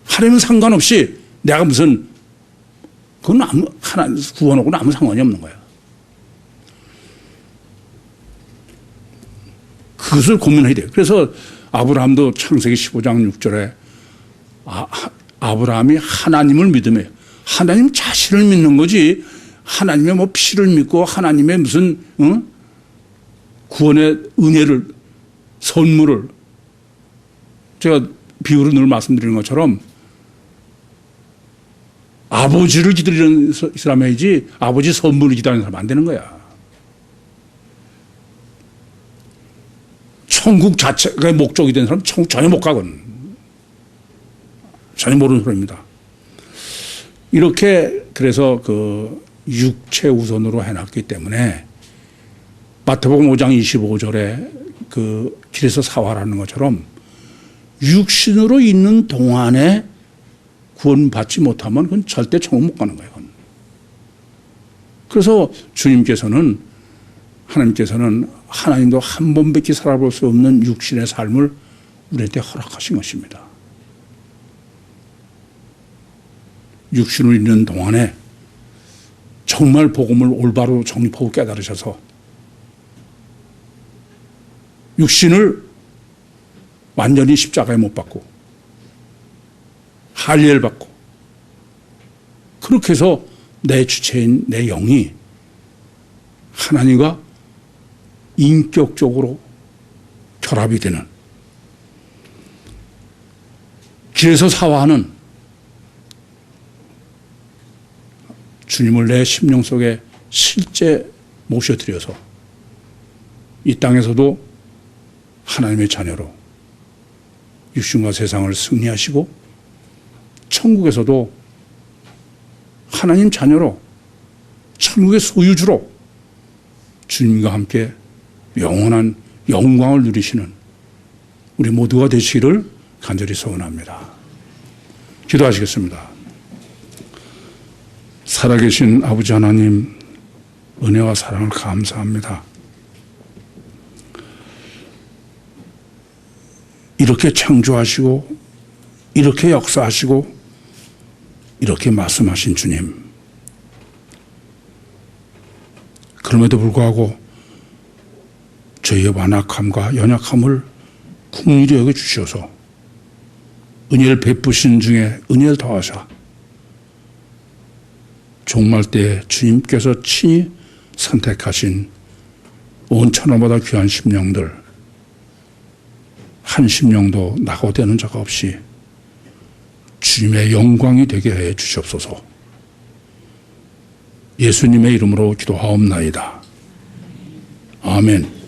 하나님은 상관없이 내가 무슨 그건 하나님 구원하고는 아무 상관이 없는 거야. 그것을 고민해야 돼요. 그래서 아브라함도 창세기 15장 6절에 아브라함이 하나님을 믿으며 하나님 자신을 믿는 거지 하나님의 뭐 피를 믿고 하나님의 무슨 구원의 은혜를 선물을 제가 비유로 늘 말씀드리는 것처럼 아버지를 기다리는 사람이지 아버지 선물을 기다리는 사람 안 되는 거야. 천국 자체가 목적이 된 사람 천국 전혀 못 가거든. 전혀 모르는 소리입니다. 이렇게 그래서 그 육체 우선으로 해놨기 때문에 마태복음 5장 25절에 그 길에서 사화라는 것처럼 육신으로 있는 동안에 구원받지 못하면 그건 절대 천국 못 가는 거예요. 그건. 그래서 하나님께서는 하나님도 한 번밖에 살아볼 수 없는 육신의 삶을 우리한테 허락하신 것입니다. 육신을 있는 동안에 정말 복음을 올바로 정립하고 깨달으셔서 육신을 완전히 십자가에 못 박고 할례를 받고 그렇게 해서 내 주체인 내 영이 하나님과 인격적으로 결합이 되는 길에서 사화하는 주님을 내 심령 속에 실제 모셔드려서 이 땅에서도 하나님의 자녀로 육신과 세상을 승리하시고 천국에서도 하나님 자녀로 천국의 소유주로 주님과 함께 영원한 영광을 누리시는 우리 모두가 되시기를 간절히 소원합니다. 기도하시겠습니다. 살아계신 아버지 하나님, 은혜와 사랑을 감사합니다. 이렇게 창조하시고 이렇게 역사하시고 이렇게 말씀하신 주님, 그럼에도 불구하고 저희의 완악함과 연약함을 긍휼히 여겨 주셔서 은혜를 베푸신 중에 은혜를 더하사 종말 때 주님께서 친히 선택하신 온 천하보다 귀한 심령들 한 심령도 낙오되는 자가 없이 주님의 영광이 되게 해 주시옵소서. 예수님의 이름으로 기도하옵나이다. 아멘.